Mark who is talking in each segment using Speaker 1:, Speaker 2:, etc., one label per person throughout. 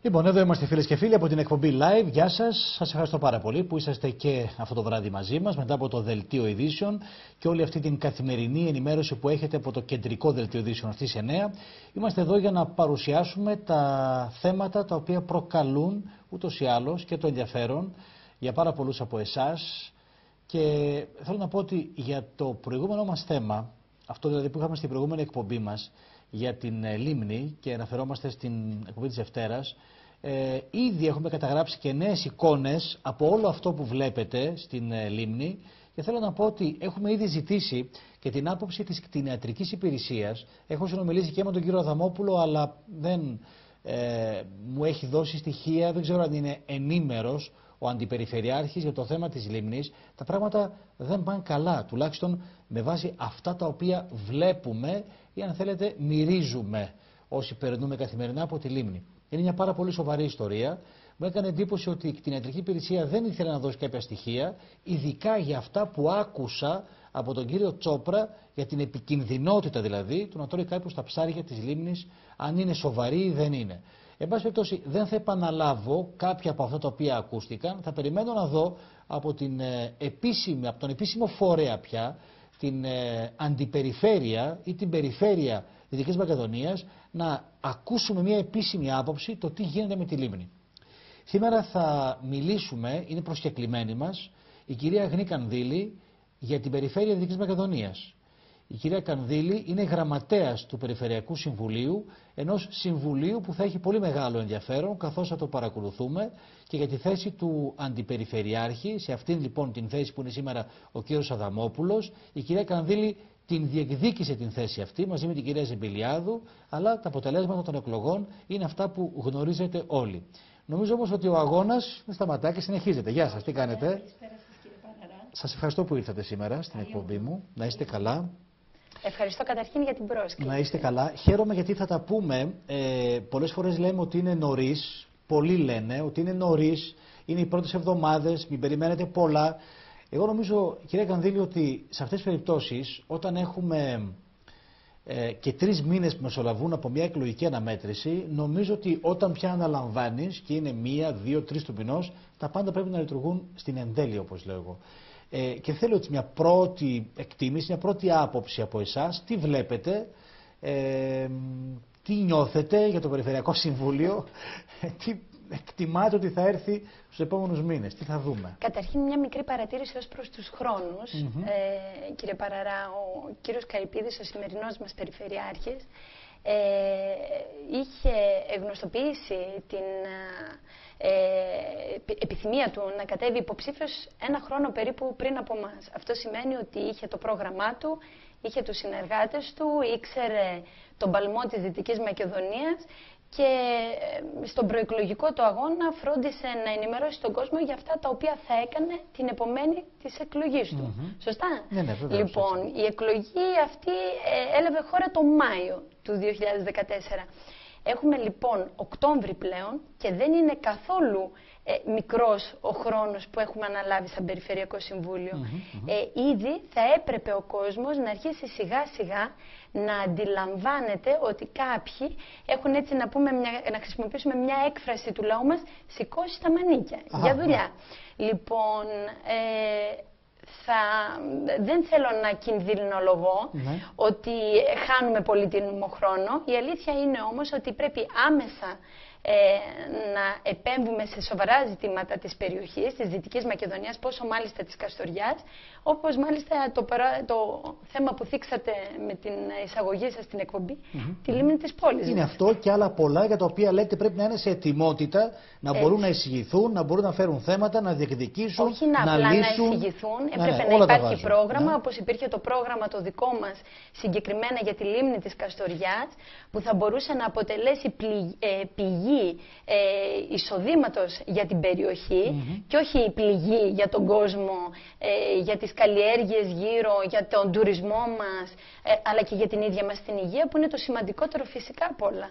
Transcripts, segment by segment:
Speaker 1: Λοιπόν, εδώ είμαστε φίλες και φίλοι από την εκπομπή Live. Γεια σας. Σας ευχαριστώ πάρα πολύ που είσαστε και αυτό το βράδυ μαζί μας μετά από το Δελτίο Ειδήσεων και όλη αυτή την καθημερινή ενημέρωση που έχετε από το κεντρικό Δελτίο Ειδήσεων στις 9. Είμαστε εδώ για να παρουσιάσουμε τα θέματα τα οποία προκαλούν ούτως ή άλλως και το ενδιαφέρον για πάρα πολλούς από εσάς. Και θέλω να πω ότι για το προηγούμενο μας θέμα, αυτό δηλαδή που είχαμε στην προηγούμενη εκπομπή μας, για την Λίμνη και αναφερόμαστε στην εκπομπή της Δευτέρας, ήδη έχουμε καταγράψει και νέες εικόνες από όλο αυτό που βλέπετε στην Λίμνη και θέλω να πω ότι έχουμε ήδη ζητήσει και την άποψη της κτηνιατρικής υπηρεσίας. Έχω συνομιλήσει και με τον κύριο Αδαμόπουλο, αλλά δεν μου έχει δώσει στοιχεία, δεν ξέρω αν είναι ενήμερος ο Αντιπεριφερειάρχης για το θέμα της Λίμνης. Τα πράγματα δεν πάνε καλά, τουλάχιστον με βάση αυτά τα οποία βλέπουμε ή αν θέλετε μυρίζουμε όσοι περνούμε καθημερινά από τη Λίμνη. Είναι μια πάρα πολύ σοβαρή ιστορία. Μου έκανε εντύπωση ότι η κτηνιατρική υπηρεσία δεν ήθελε να δώσει κάποια στοιχεία, ειδικά για αυτά που άκουσα από τον κύριο Τσόπρα, για την επικινδυνότητα δηλαδή του να τρώει κάποιος τα ψάρια της Λίμνης, αν είναι σοβαρή ή δεν είναι. Εν πάση περιπτώσει, δεν θα επαναλάβω κάποια από αυτά τα οποία ακούστηκαν. Θα περιμένω να δω από τον επίσημο φορέα πια, την Αντιπεριφέρεια ή την Περιφέρεια Δυτικής Μακεδονίας, να ακούσουμε μια επίσημη άποψη το τι γίνεται με τη Λίμνη. Σήμερα θα μιλήσουμε, είναι προσκεκλημένη μας, η κυρία Αγνή Κανδύλη για την Περιφέρεια Δυτικής Μακεδονίας. Η κυρία Κανδύλη είναι γραμματέας του Περιφερειακού Συμβουλίου, ενός συμβουλίου που θα έχει πολύ μεγάλο ενδιαφέρον καθώς θα το παρακολουθούμε, και για τη θέση του Αντιπεριφερειάρχη, σε αυτήν λοιπόν την θέση που είναι σήμερα ο κύριος Αδαμόπουλος. Η κυρία Κανδύλη την διεκδίκησε την θέση αυτή μαζί με την κυρία Ζεμπιλιάδου, αλλά τα αποτελέσματα των εκλογών είναι αυτά που γνωρίζετε όλοι. Νομίζω όμως ότι ο αγώνας δεν σταματά και συνεχίζεται. Γεια σας, τι κάνετε? Σας ευχαριστώ που ήρθατε σήμερα στην εκπομπή μου. Να είστε καλά.
Speaker 2: Ευχαριστώ καταρχήν για την πρόσκληση.
Speaker 1: Να είστε καλά. Χαίρομαι γιατί θα τα πούμε. Πολλές φορές λέμε ότι είναι νωρίς. Πολλοί λένε ότι είναι νωρίς. Είναι οι πρώτες εβδομάδες. Μην περιμένετε πολλά. Εγώ νομίζω, κυρία Κανδύλη, ότι σε αυτές τις περιπτώσεις, όταν έχουμε και 3 μήνες που μεσολαβούν από μια εκλογική αναμέτρηση, νομίζω ότι όταν πια αναλαμβάνεις και είναι 1, 2, 3 του μηνός, τα πάντα πρέπει να λειτουργούν στην εντέλεια, όπως λέω εγώ. Και θέλω έτσι μια πρώτη εκτίμηση, μια πρώτη άποψη από εσάς. Τι βλέπετε, τι νιώθετε για το Περιφερειακό Συμβούλιο, τι εκτιμάτε ότι θα έρθει στους επόμενους μήνες, τι θα δούμε?
Speaker 2: Καταρχήν μια μικρή παρατήρηση ως προς τους χρόνους. Κύριε Παραρά, ο κύριος Καϊπίδης, ο σημερινός μας Περιφερειάρχης, είχε γνωστοποιήσει την επιθυμία του να κατέβει υποψήφιος 1 χρόνο περίπου πριν από μας. Αυτό σημαίνει ότι είχε το πρόγραμμά του, είχε τους συνεργάτες του, ήξερε τον παλμό της Δυτικής Μακεδονίας και στον προεκλογικό του αγώνα φρόντισε να ενημερώσει τον κόσμο για αυτά τα οποία θα έκανε την επομένη της εκλογής του. Σωστά?
Speaker 1: Ναι, βεβαίως,
Speaker 2: λοιπόν, η εκλογή αυτή έλαβε χώρα τον Μάιο του 2014. Έχουμε λοιπόν Οκτώβρη πλέον και δεν είναι καθόλου μικρός ο χρόνος που έχουμε αναλάβει σαν Περιφερειακό Συμβούλιο. Ήδη θα έπρεπε ο κόσμος να αρχίσει σιγά σιγά να αντιλαμβάνεται ότι κάποιοι έχουν, έτσι να πούμε, να χρησιμοποιήσουμε μια έκφραση του λαού μας, σηκώσει τα μανίκια για δουλειά. Λοιπόν, δεν θέλω να κινδυνολογώ ότι χάνουμε πολύτιμο χρόνο. Η αλήθεια είναι όμως ότι πρέπει άμεσα να επέμβουμε σε σοβαρά ζητήματα της περιοχής, της Δυτικής Μακεδονίας, πόσο μάλιστα της Καστοριάς, όπως μάλιστα το θέμα που θίξατε με την εισαγωγή σας στην εκπομπή, τη λίμνη της πόλης.
Speaker 1: Είναι αυτό και άλλα πολλά για τα οποία λέτε πρέπει να είναι σε ετοιμότητα, να μπορούν να εισηγηθούν, να μπορούν να φέρουν θέματα, να διεκδικήσουν,
Speaker 2: όχι να
Speaker 1: να
Speaker 2: απλά
Speaker 1: λύσουν.
Speaker 2: Να εισηγηθούν, έπρεπε να υπάρχει πρόγραμμα, όπως υπήρχε το πρόγραμμα το δικό μας συγκεκριμένα για τη λίμνη της Καστοριάς, που θα μπορούσε να αποτελέσει πηγή εισοδήματος για την περιοχή και όχι πληγή για τον κόσμο, για τις καλλιέργειες γύρω, για τον τουρισμό μας, αλλά και για την ίδια μας την υγεία, που είναι το σημαντικότερο φυσικά από όλα.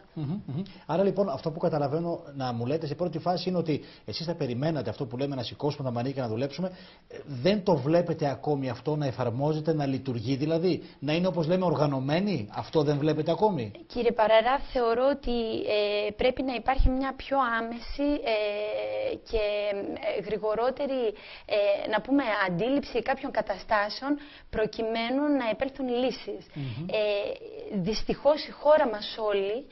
Speaker 1: Άρα λοιπόν αυτό που καταλαβαίνω να μου λέτε σε πρώτη φάση είναι ότι εσείς θα περιμένατε αυτό που λέμε, να σηκώσουμε τα μανίκια να δουλέψουμε. Δεν το βλέπετε ακόμη αυτό να εφαρμόζεται, να λειτουργεί δηλαδή, να είναι όπως λέμε οργανωμένοι? Αυτό δεν βλέπετε ακόμη?
Speaker 2: Κύριε Παραρά, θεωρώ ότι πρέπει να υπάρχει υπάρχει μια πιο άμεση και γρηγορότερη, να πούμε, αντίληψη κάποιων καταστάσεων προκειμένου να επέλθουν λύσεις. Δυστυχώς η χώρα μας όλη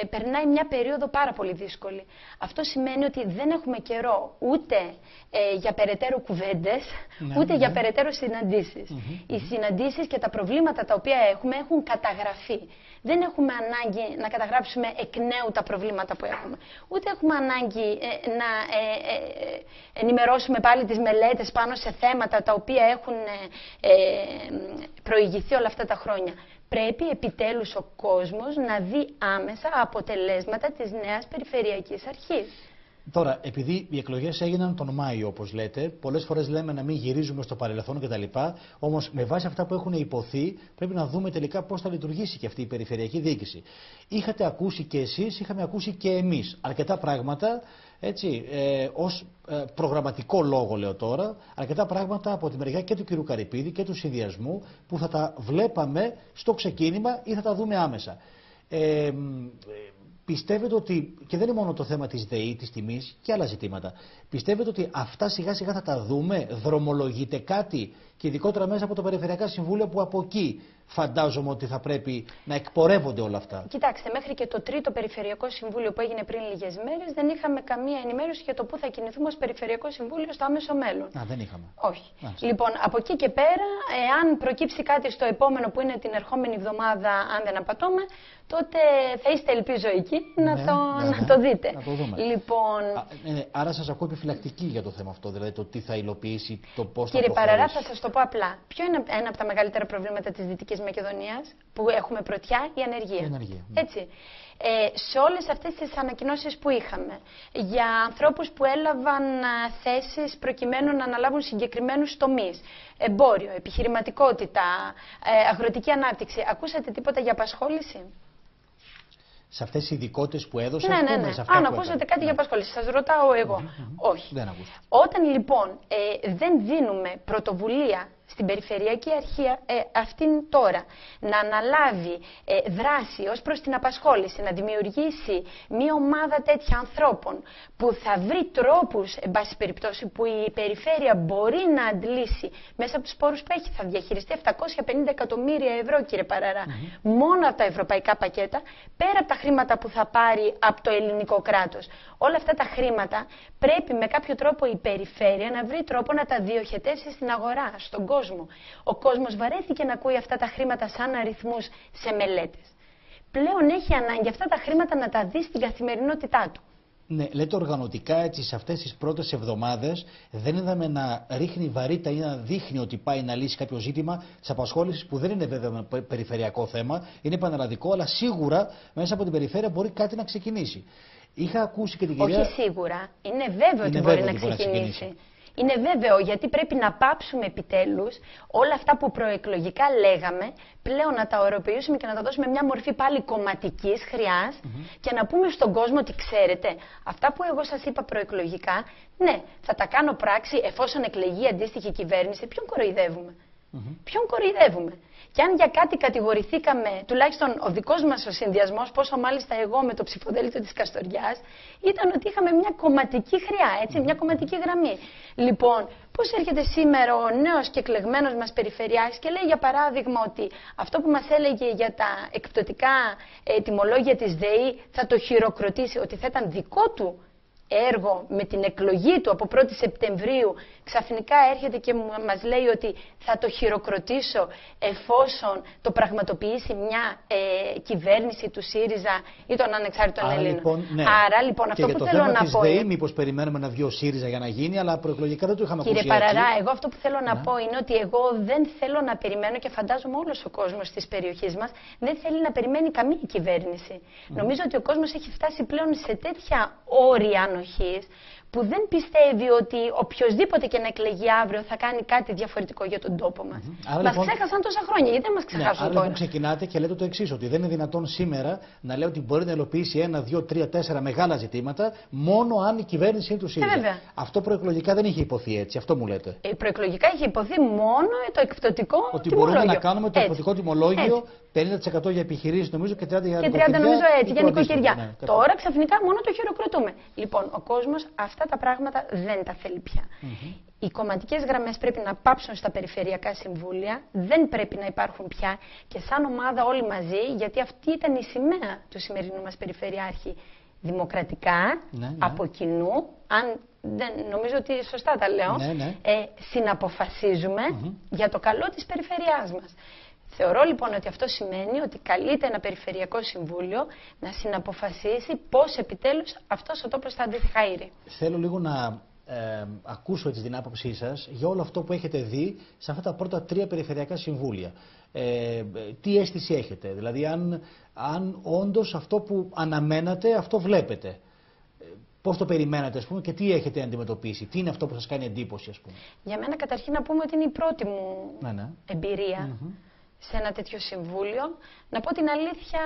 Speaker 2: περνάει μια περίοδο πάρα πολύ δύσκολη. Αυτό σημαίνει ότι δεν έχουμε καιρό ούτε για περαιτέρω κουβέντες, ούτε για περαιτέρω συναντήσεις. Οι συναντήσεις και τα προβλήματα τα οποία έχουμε έχουν καταγραφεί. Δεν έχουμε ανάγκη να καταγράψουμε εκ νέου τα προβλήματα που έχουμε. Ούτε έχουμε ανάγκη να ενημερώσουμε πάλι τις μελέτες πάνω σε θέματα τα οποία έχουν προηγηθεί όλα αυτά τα χρόνια. Πρέπει επιτέλους ο κόσμος να δει άμεσα αποτελέσματα της νέας περιφερειακής αρχής.
Speaker 1: Τώρα, επειδή οι εκλογές έγιναν τον Μάιο, όπως λέτε, πολλές φορές λέμε να μην γυρίζουμε στο παρελθόν κτλ. Όμως, με βάση αυτά που έχουν υποθεί, πρέπει να δούμε τελικά πώς θα λειτουργήσει και αυτή η περιφερειακή διοίκηση. Είχατε ακούσει και εσείς, είχαμε ακούσει και εμείς αρκετά πράγματα, έτσι, ως προγραμματικό λόγο λέω τώρα, αρκετά πράγματα από τη μεριά και του κ. Καρυπίδη και του συνδυασμού που θα τα βλέπαμε στο ξεκίνημα ή θα τα δούμε άμεσα. Πιστεύετε ότι, και δεν είναι μόνο το θέμα της ΔΕΗ, της τιμής και άλλα ζητήματα, πιστεύετε ότι αυτά σιγά σιγά θα τα δούμε, δρομολογείται κάτι και ειδικότερα μέσα από το Περιφερειακά Συμβούλιο που από εκεί φαντάζομαι ότι θα πρέπει να εκπορεύονται όλα αυτά.
Speaker 2: Κοιτάξτε, μέχρι και το τρίτο Περιφερειακό Συμβούλιο που έγινε πριν λίγες μέρες δεν είχαμε καμία ενημέρωση για το πού θα κινηθούμε ως Περιφερειακό Συμβούλιο στο άμεσο μέλλον.
Speaker 1: Δεν είχαμε.
Speaker 2: Όχι. Λοιπόν, από εκεί και πέρα, εάν προκύψει κάτι στο επόμενο που είναι την ερχόμενη εβδομάδα, αν δεν απατώμε, τότε θα είστε, ελπίζω, εκεί να το δείτε.
Speaker 1: Να το δούμε.
Speaker 2: Λοιπόν...
Speaker 1: Άρα σας ακούω επιφυλακτική για το θέμα αυτό, δηλαδή το τι θα υλοποιήσει, το πώς θα
Speaker 2: προχωρήσει. Κύριε Παραρά, θα σας το πω απλά. Ποιο είναι ένα από τα μεγαλύτερα προβλήματα της Δυτικής Μακεδονίας που έχουμε πρωτιά? Η ανεργία. Έτσι. Σε όλες αυτές τις ανακοινώσεις που είχαμε για ανθρώπους που έλαβαν θέσεις προκειμένου να αναλάβουν συγκεκριμένους τομείς, εμπόριο, επιχειρηματικότητα, αγροτική ανάπτυξη, ακούσατε τίποτα για απασχόληση?
Speaker 1: Σε αυτές τις ειδικότητες που έδωσαν,
Speaker 2: ναι. Αν ακούσατε κάτι για απασχόληση, σας ρωτάω εγώ. Όχι.
Speaker 1: Δεν ακούστηκε.
Speaker 2: Όταν λοιπόν δεν δίνουμε πρωτοβουλία στην Περιφερειακή Αρχή αυτήν τώρα να αναλάβει δράση ως προς την απασχόληση, να δημιουργήσει μια ομάδα τέτοια ανθρώπων που θα βρει τρόπους, εν πάση περιπτώσει, που η περιφέρεια μπορεί να αντλήσει μέσα από τους πόρους που έχει. Θα διαχειριστεί 750 εκατομμύρια ευρώ, κύριε Παραρά, μόνο από τα ευρωπαϊκά πακέτα, πέρα από τα χρήματα που θα πάρει από το ελληνικό κράτος. Όλα αυτά τα χρήματα πρέπει με κάποιο τρόπο η περιφέρεια να βρει τρόπο να τα διοχετεύσει στην αγορά, στον κόσμο. Ο κόσμος βαρέθηκε να ακούει αυτά τα χρήματα σαν αριθμούς σε μελέτες. Πλέον έχει ανάγκη αυτά τα χρήματα να τα δει στην καθημερινότητά του.
Speaker 1: Ναι, λέτε οργανωτικά, έτσι, σε αυτές τις πρώτες εβδομάδες δεν είδαμε να ρίχνει βαρύτητα ή να δείχνει ότι πάει να λύσει κάποιο ζήτημα της απασχόλησης, που δεν είναι βέβαια περιφερειακό θέμα, είναι πανελλαδικό, αλλά σίγουρα μέσα από την περιφέρεια μπορεί κάτι να ξεκινήσει. Είχα ακούσει και την κυρία...
Speaker 2: Όχι σίγουρα. Είναι βέβαιο ότι μπορεί να ξεκινήσει. Είναι βέβαιο, γιατί πρέπει να πάψουμε επιτέλους όλα αυτά που προεκλογικά λέγαμε, πλέον να τα οροποιήσουμε και να τα δώσουμε μια μορφή πάλι κομματικής χρειάς και να πούμε στον κόσμο ότι ξέρετε, αυτά που εγώ σας είπα προεκλογικά, ναι, θα τα κάνω πράξη εφόσον εκλεγεί αντίστοιχη κυβέρνηση. Ποιον κοροϊδεύουμε? Ποιον κοροϊδεύουμε? Και αν για κάτι κατηγορηθήκαμε, τουλάχιστον ο δικός μας ο συνδυασμός, πόσο μάλιστα εγώ με το ψηφοδέλτιο της Καστοριάς, ήταν ότι είχαμε μια κομματική χρειά, έτσι, μια κομματική γραμμή. Λοιπόν, πώς έρχεται σήμερα ο νέος και εκλεγμένος μας περιφερειάρχης και λέει για παράδειγμα ότι αυτό που μας έλεγε για τα εκπτωτικά τιμολόγια της ΔΕΗ θα το χειροκροτήσει, ότι θα ήταν δικό του έργο με την εκλογή του από 1η Σεπτεμβρίου, ξαφνικά έρχεται και μας λέει ότι θα το χειροκροτήσω εφόσον το πραγματοποιήσει μια κυβέρνηση του ΣΥΡΙΖΑ ή των ανεξάρτητων Ελλήνων.
Speaker 1: Λοιπόν, ναι.
Speaker 2: Άρα λοιπόν αυτό που θέλω να πω.
Speaker 1: ΔΕΗ, μήπως περιμένουμε να βγει ο ΣΥΡΙΖΑ για να γίνει, αλλά προεκλογικά δεν το είχαμε ακούσει.
Speaker 2: Κύριε Παραρά, εγώ αυτό που θέλω να πω είναι ότι εγώ δεν θέλω να περιμένω και φαντάζομαι όλος ο κόσμος της περιοχής μας δεν θέλει να περιμένει καμία κυβέρνηση. Νομίζω ότι ο κόσμος έχει φτάσει πλέον σε τέτοια όρια ανοχής που δεν πιστεύει ότι οποιοδήποτε και να εκλεγεί αύριο θα κάνει κάτι διαφορετικό για τον τόπο μας. Μας
Speaker 1: λοιπόν,
Speaker 2: ξέχασαν τόσα χρόνια, γιατί δεν μας ξεχάσουν
Speaker 1: άρα
Speaker 2: τώρα.
Speaker 1: Λοιπόν ξεκινάτε και λέτε το εξής, ότι δεν είναι δυνατόν σήμερα να λέει ότι μπορεί να υλοποιήσει 1, 2, 3, 4 μεγάλα ζητήματα μόνο αν η κυβέρνηση είναι του ΣΥΡΙΖΑ. Αυτό προεκλογικά δεν είχε υποθεί έτσι, αυτό μου λέτε.
Speaker 2: Προεκλογικά είχε υποθεί μόνο το εκπτωτικό
Speaker 1: ότι
Speaker 2: τιμολόγιο.
Speaker 1: Μπορούμε να κάνουμε το εκπτωτικό τιμολόγιο 50% για επιχειρήσεις νομίζω και 30% για νοικοκυριά.
Speaker 2: Και 30% νομίζω έτσι, για νοικοκυριά.
Speaker 1: Ναι,
Speaker 2: τώρα ξαφνικά μόνο το χειροκροτούμε. Λοιπόν, ο κόσμος αυτά τα πράγματα δεν τα θέλει πια. Οι κομματικές γραμμές πρέπει να πάψουν στα περιφερειακά συμβούλια, δεν πρέπει να υπάρχουν πια και σαν ομάδα όλοι μαζί, γιατί αυτή ήταν η σημαία του σημερινού μας περιφερειάρχη. Δημοκρατικά, από κοινού, νομίζω ότι σωστά τα λέω, συναποφασίζουμε για το καλό της περιφερειάς μας. Θεωρώ λοιπόν ότι αυτό σημαίνει ότι καλείται ένα περιφερειακό συμβούλιο να συναποφασίσει πώς επιτέλους αυτός ο τόπος θα αντιχαείρει.
Speaker 1: Θέλω λίγο να ακούσω έτσι την άποψή σας για όλο αυτό που έχετε δει σε αυτά τα πρώτα 3 περιφερειακά συμβούλια. Τι αίσθηση έχετε, δηλαδή αν όντως αυτό που αναμένατε, αυτό βλέπετε. Πώς το περιμένατε, ας πούμε, και τι έχετε αντιμετωπίσει, τι είναι αυτό που σας κάνει εντύπωση, ας πούμε.
Speaker 2: Για μένα, καταρχήν, να πούμε ότι είναι η πρώτη μου εμπειρία σε ένα τέτοιο συμβούλιο. Να πω την αλήθεια,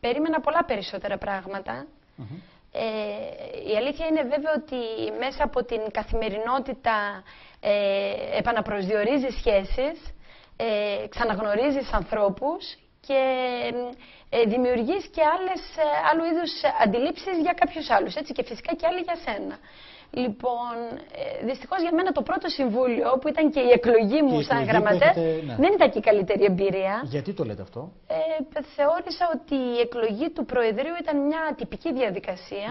Speaker 2: περίμενα πολλά περισσότερα πράγματα. Η αλήθεια είναι βέβαια ότι μέσα από την καθημερινότητα επαναπροσδιορίζεις σχέσεις, ξαναγνωρίζεις ανθρώπους και δημιουργείς και άλλου είδους αντιλήψεις για κάποιους άλλους, έτσι, και φυσικά και άλλοι για σένα. Λοιπόν, δυστυχώς για μένα το πρώτο συμβούλιο, που ήταν και η εκλογή μου σαν γραμματέα, δεν ήταν και η καλύτερη εμπειρία.
Speaker 1: Γιατί το λέτε αυτό?
Speaker 2: Θεώρησα ότι η εκλογή του Προεδρείου ήταν μια ατυπική διαδικασία,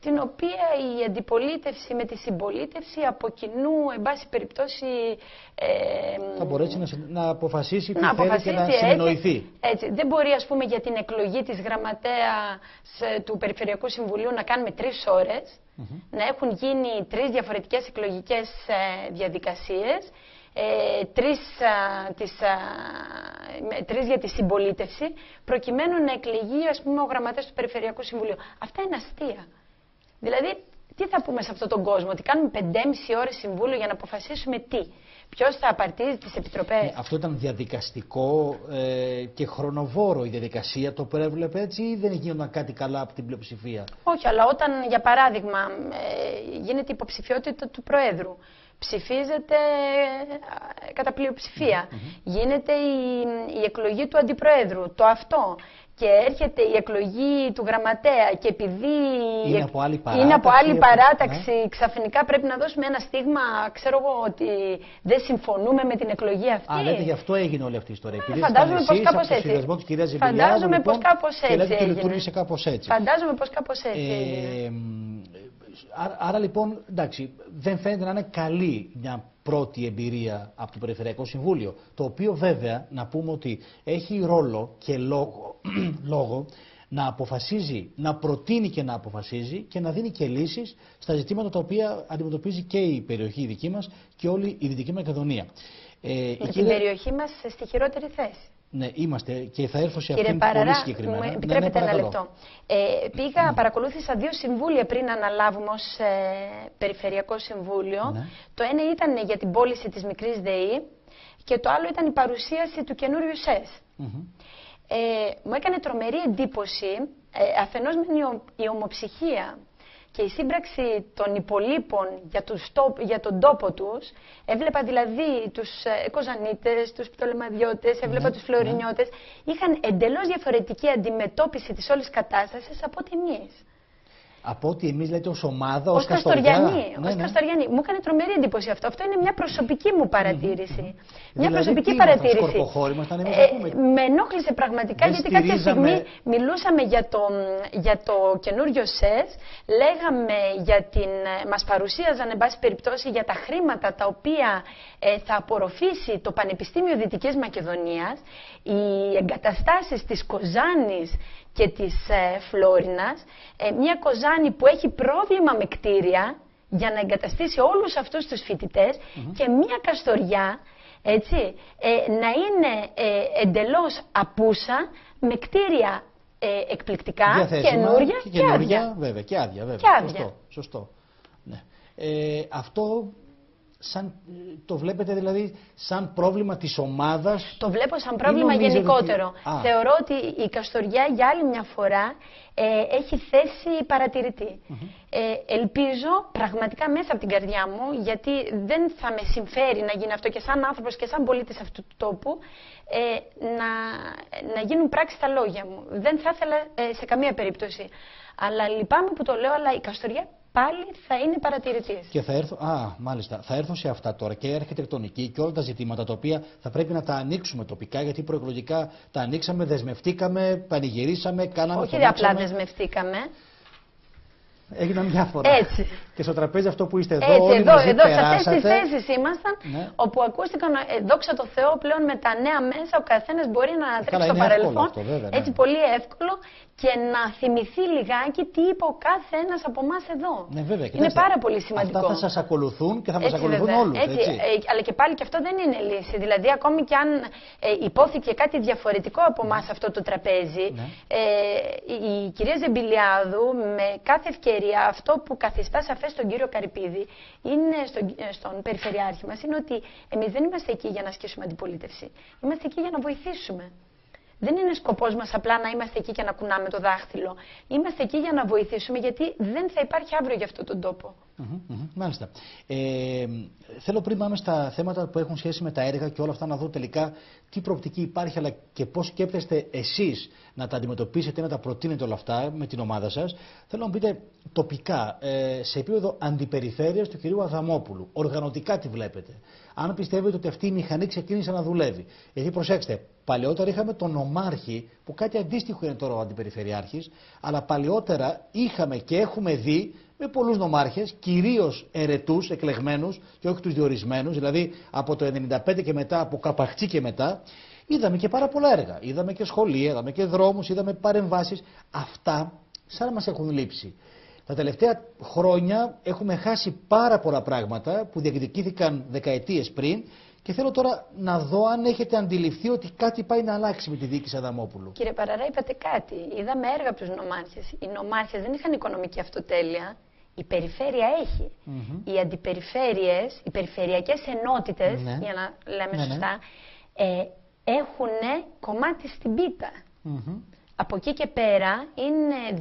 Speaker 2: την οποία η αντιπολίτευση με τη συμπολίτευση από κοινού, εν πάση περιπτώσει,
Speaker 1: θα μπορέσει να αποφασίσει τι θέλει και να συνεννοηθεί.
Speaker 2: Έτσι. Δεν μπορεί, ας πούμε, για την εκλογή της γραμματέας του Περιφερειακού Συμβουλίου να κάνουμε 3 ώρες, να έχουν γίνει 3 διαφορετικές εκλογικές διαδικασίες, 3 για τη συμπολίτευση, προκειμένου να εκλεγεί, ας πούμε, ο γραμματέας του Περιφερειακού Συμβουλίου. Αυτά είναι αστεία. Δηλαδή, τι θα πούμε σε αυτόν τον κόσμο, ότι κάνουμε 5,5 ώρες συμβούλιο για να αποφασίσουμε τι? Ποιος θα απαρτίζει τις επιτροπές?
Speaker 1: Αυτό ήταν διαδικαστικό και χρονοβόρο η διαδικασία, το προέβλεπε έτσι, ή δεν γίνονταν κάτι καλά από την πλειοψηφία?
Speaker 2: Όχι, αλλά όταν, για παράδειγμα, γίνεται υποψηφιότητα του Προέδρου, ψηφίζεται κατά πλειοψηφία, γίνεται η εκλογή του Αντιπροέδρου, το αυτό. Και έρχεται η εκλογή του γραμματέα και επειδή είναι από άλλη παράταξη, ξαφνικά πρέπει να δώσουμε ένα στίγμα, ξέρω εγώ, ότι δεν συμφωνούμε με την εκλογή αυτή.
Speaker 1: Λέτε γι' αυτό έγινε όλη αυτή η ιστορία.
Speaker 2: Φαντάζομαι πως κάπως έτσι. Φαντάζομαι πως κάπως έτσι έγινε. Φαντάζομαι πως κάπως έτσι έγινε.
Speaker 1: Άρα λοιπόν, εντάξει, δεν φαίνεται να είναι καλή μια πρώτη εμπειρία από το Περιφερειακό Συμβούλιο, το οποίο βέβαια να πούμε ότι έχει ρόλο και λόγο να αποφασίζει, να προτείνει και να αποφασίζει και να δίνει και λύσεις στα ζητήματα τα οποία αντιμετωπίζει και η περιοχή δική μας και όλη η Δυτική Μακεδονία.
Speaker 2: Με την περιοχή μας στη χειρότερη θέση.
Speaker 1: Ναι, είμαστε και θα έρθω σε αυτήν πολύ συγκεκριμένα.
Speaker 2: Μου επιτρέπετε ένα λεπτό. Παρακολούθησα 2 συμβούλια πριν αναλάβουμε ως Περιφερειακό Συμβούλιο. Το ένα ήταν για την πώληση της μικρής ΔΕΗ και το άλλο ήταν η παρουσίαση του καινούριου ΣΕΣ. Μου έκανε τρομερή εντύπωση, αφενός με η ομοψυχία και η σύμπραξη των υπολείπων για τον τόπο τους. Έβλεπα δηλαδή τους Κοζανίτες, τους Πτολεμαδιώτες, έβλεπα τους Φλωρινιώτες. Είχαν εντελώς διαφορετική αντιμετώπιση της όλης κατάστασης από ότι εμείς.
Speaker 1: Από ότι εμείς, λέτε, ως ομάδα,
Speaker 2: ως Καστοριανοί. Μου έκανε τρομερή εντύπωση αυτό. Αυτό είναι μια προσωπική μου παρατήρηση. Μια προσωπική παρατήρηση. Με ενόχλησε πραγματικά, γιατί κάποια στιγμή μιλούσαμε για το καινούριο ΣΕΣ, λέγαμε μας παρουσίαζαν, εν πάση περιπτώσει, για τα χρήματα τα οποία θα απορροφήσει το Πανεπιστήμιο Δυτικής Μακεδονίας, οι εγκαταστάσεις της Κοζάνης και της Φλόρινας, μια Κοζάνη που έχει πρόβλημα με κτίρια για να εγκαταστήσει όλους αυτούς τους φοιτητές, και μια Καστοριά, έτσι, να είναι εντελώς απούσα με κτίρια εκπληκτικά, καινούρια και άδεια.
Speaker 1: Βέβαια, και άδεια, βέβαια.
Speaker 2: Και άδεια.
Speaker 1: Σωστό. Ναι. Αυτό το βλέπετε δηλαδή σαν πρόβλημα της ομάδας?
Speaker 2: Το βλέπω σαν πρόβλημα γενικότερο.
Speaker 1: Ότι...
Speaker 2: Θεωρώ ότι η Καστοριά για άλλη μια φορά έχει θέση παρατηρητή. Ελπίζω πραγματικά μέσα από την καρδιά μου, γιατί δεν θα με συμφέρει να γίνει αυτό και σαν άνθρωπος και σαν πολίτης αυτού του τόπου, να γίνουν πράξη τα λόγια μου. Δεν θα ήθελα σε καμία περίπτωση. Αλλά λυπάμαι που το λέω, αλλά η Καστοριά πάλι θα είναι παρατηρητής.
Speaker 1: Και θα έρθω, μάλιστα, θα έρθω σε αυτά τώρα και η αρχιτεκτονική και όλα τα ζητήματα τα οποία θα πρέπει να τα ανοίξουμε τοπικά, γιατί προεκλογικά τα ανοίξαμε, δεσμευτήκαμε, πανηγυρίσαμε, κάναμε.
Speaker 2: Όχι απλά δεσμευτήκαμε.
Speaker 1: Έγιναν διάφορα.
Speaker 2: Έτσι.
Speaker 1: Και στο τραπέζι αυτό που είστε εδώ,
Speaker 2: έτσι,
Speaker 1: όλοι
Speaker 2: εδώ,
Speaker 1: μαζί
Speaker 2: εδώ σε
Speaker 1: περάσατε.
Speaker 2: αυτές τις θέσεις ήμασταν,
Speaker 1: ναι.
Speaker 2: όπου ακούστηκαν, δόξα τω Θεώ, πλέον με τα νέα μέσα ο καθένας μπορεί να ανατρέξει στο παρελθόν.
Speaker 1: Αυτό, βέβαια, ναι.
Speaker 2: Έτσι, πολύ εύκολο και να θυμηθεί λιγάκι τι είπε ο κάθε ένας από εμάς εδώ.
Speaker 1: Ναι, βέβαια,
Speaker 2: είναι πάρα πολύ σημαντικό.
Speaker 1: Αυτά θα σας ακολουθούν και θα μας ακολουθούν όλους. Έτσι.
Speaker 2: Αλλά και πάλι και αυτό δεν είναι λύση. Δηλαδή, ακόμη και αν υπόθηκε κάτι διαφορετικό από εμάς αυτό το τραπέζι,
Speaker 1: ναι.
Speaker 2: Η κυρία Ζεμπιλιάδου με κάθε ευκαιρία αυτό που καθιστά σαφές στον κύριο Καρυπίδη είναι στον Περιφερειάρχη μας είναι ότι εμείς δεν είμαστε εκεί για να ασκήσουμε αντιπολίτευση. Είμαστε εκεί για να βοηθήσουμε. Δεν είναι σκοπός μας απλά να είμαστε εκεί και να κουνάμε το δάχτυλο. Είμαστε εκεί για να βοηθήσουμε, γιατί δεν θα υπάρχει αύριο για αυτόν τον τόπο.
Speaker 1: Μάλιστα. Θέλω πριν πάμε στα θέματα που έχουν σχέση με τα έργα και όλα αυτά να δω τελικά τι προοπτική υπάρχει, αλλά και πώς σκέπτεστε εσείς να τα αντιμετωπίσετε, να τα προτείνετε όλα αυτά με την ομάδα σας. Θέλω να μου πείτε τοπικά, σε επίπεδο αντιπεριφέρειας του κυρίου Αδαμόπουλου, οργανωτικά τι βλέπετε? Αν πιστεύετε ότι αυτή η μηχανή ξεκίνησε να δουλεύει. Γιατί προσέξτε, παλαιότερα είχαμε τον νομάρχη, που κάτι αντίστοιχο είναι τώρα ο αντιπεριφερειάρχης, αλλά παλαιότερα είχαμε και έχουμε δει με πολλούς νομάρχες, κυρίως ερετούς, εκλεγμένους και όχι τους διορισμένους, δηλαδή από το 1995 και μετά, από Καπαχτζή και μετά, είδαμε και πάρα πολλά έργα. Είδαμε και σχολεία, είδαμε και δρόμους, είδαμε παρεμβάσεις. Αυτά σαν να μας έχουν λείψει. Τα τελευταία χρόνια έχουμε χάσει πάρα πολλά πράγματα που διεκδικήθηκαν δεκαετίες πριν και θέλω τώρα να δω αν έχετε αντιληφθεί ότι κάτι πάει να αλλάξει με τη διοίκηση Αδαμόπουλου.
Speaker 2: Κύριε Παραρά, είπατε κάτι. Είδαμε έργα από τους νομάρχες. Οι νομάρχες δεν είχαν οικονομική αυτοτέλεια. Η περιφέρεια έχει. Οι αντιπεριφέρειες, οι περιφερειακές ενότητες, για να λέμε σωστά, έχουν κομμάτι στην πίτα. Από εκεί και πέρα είναι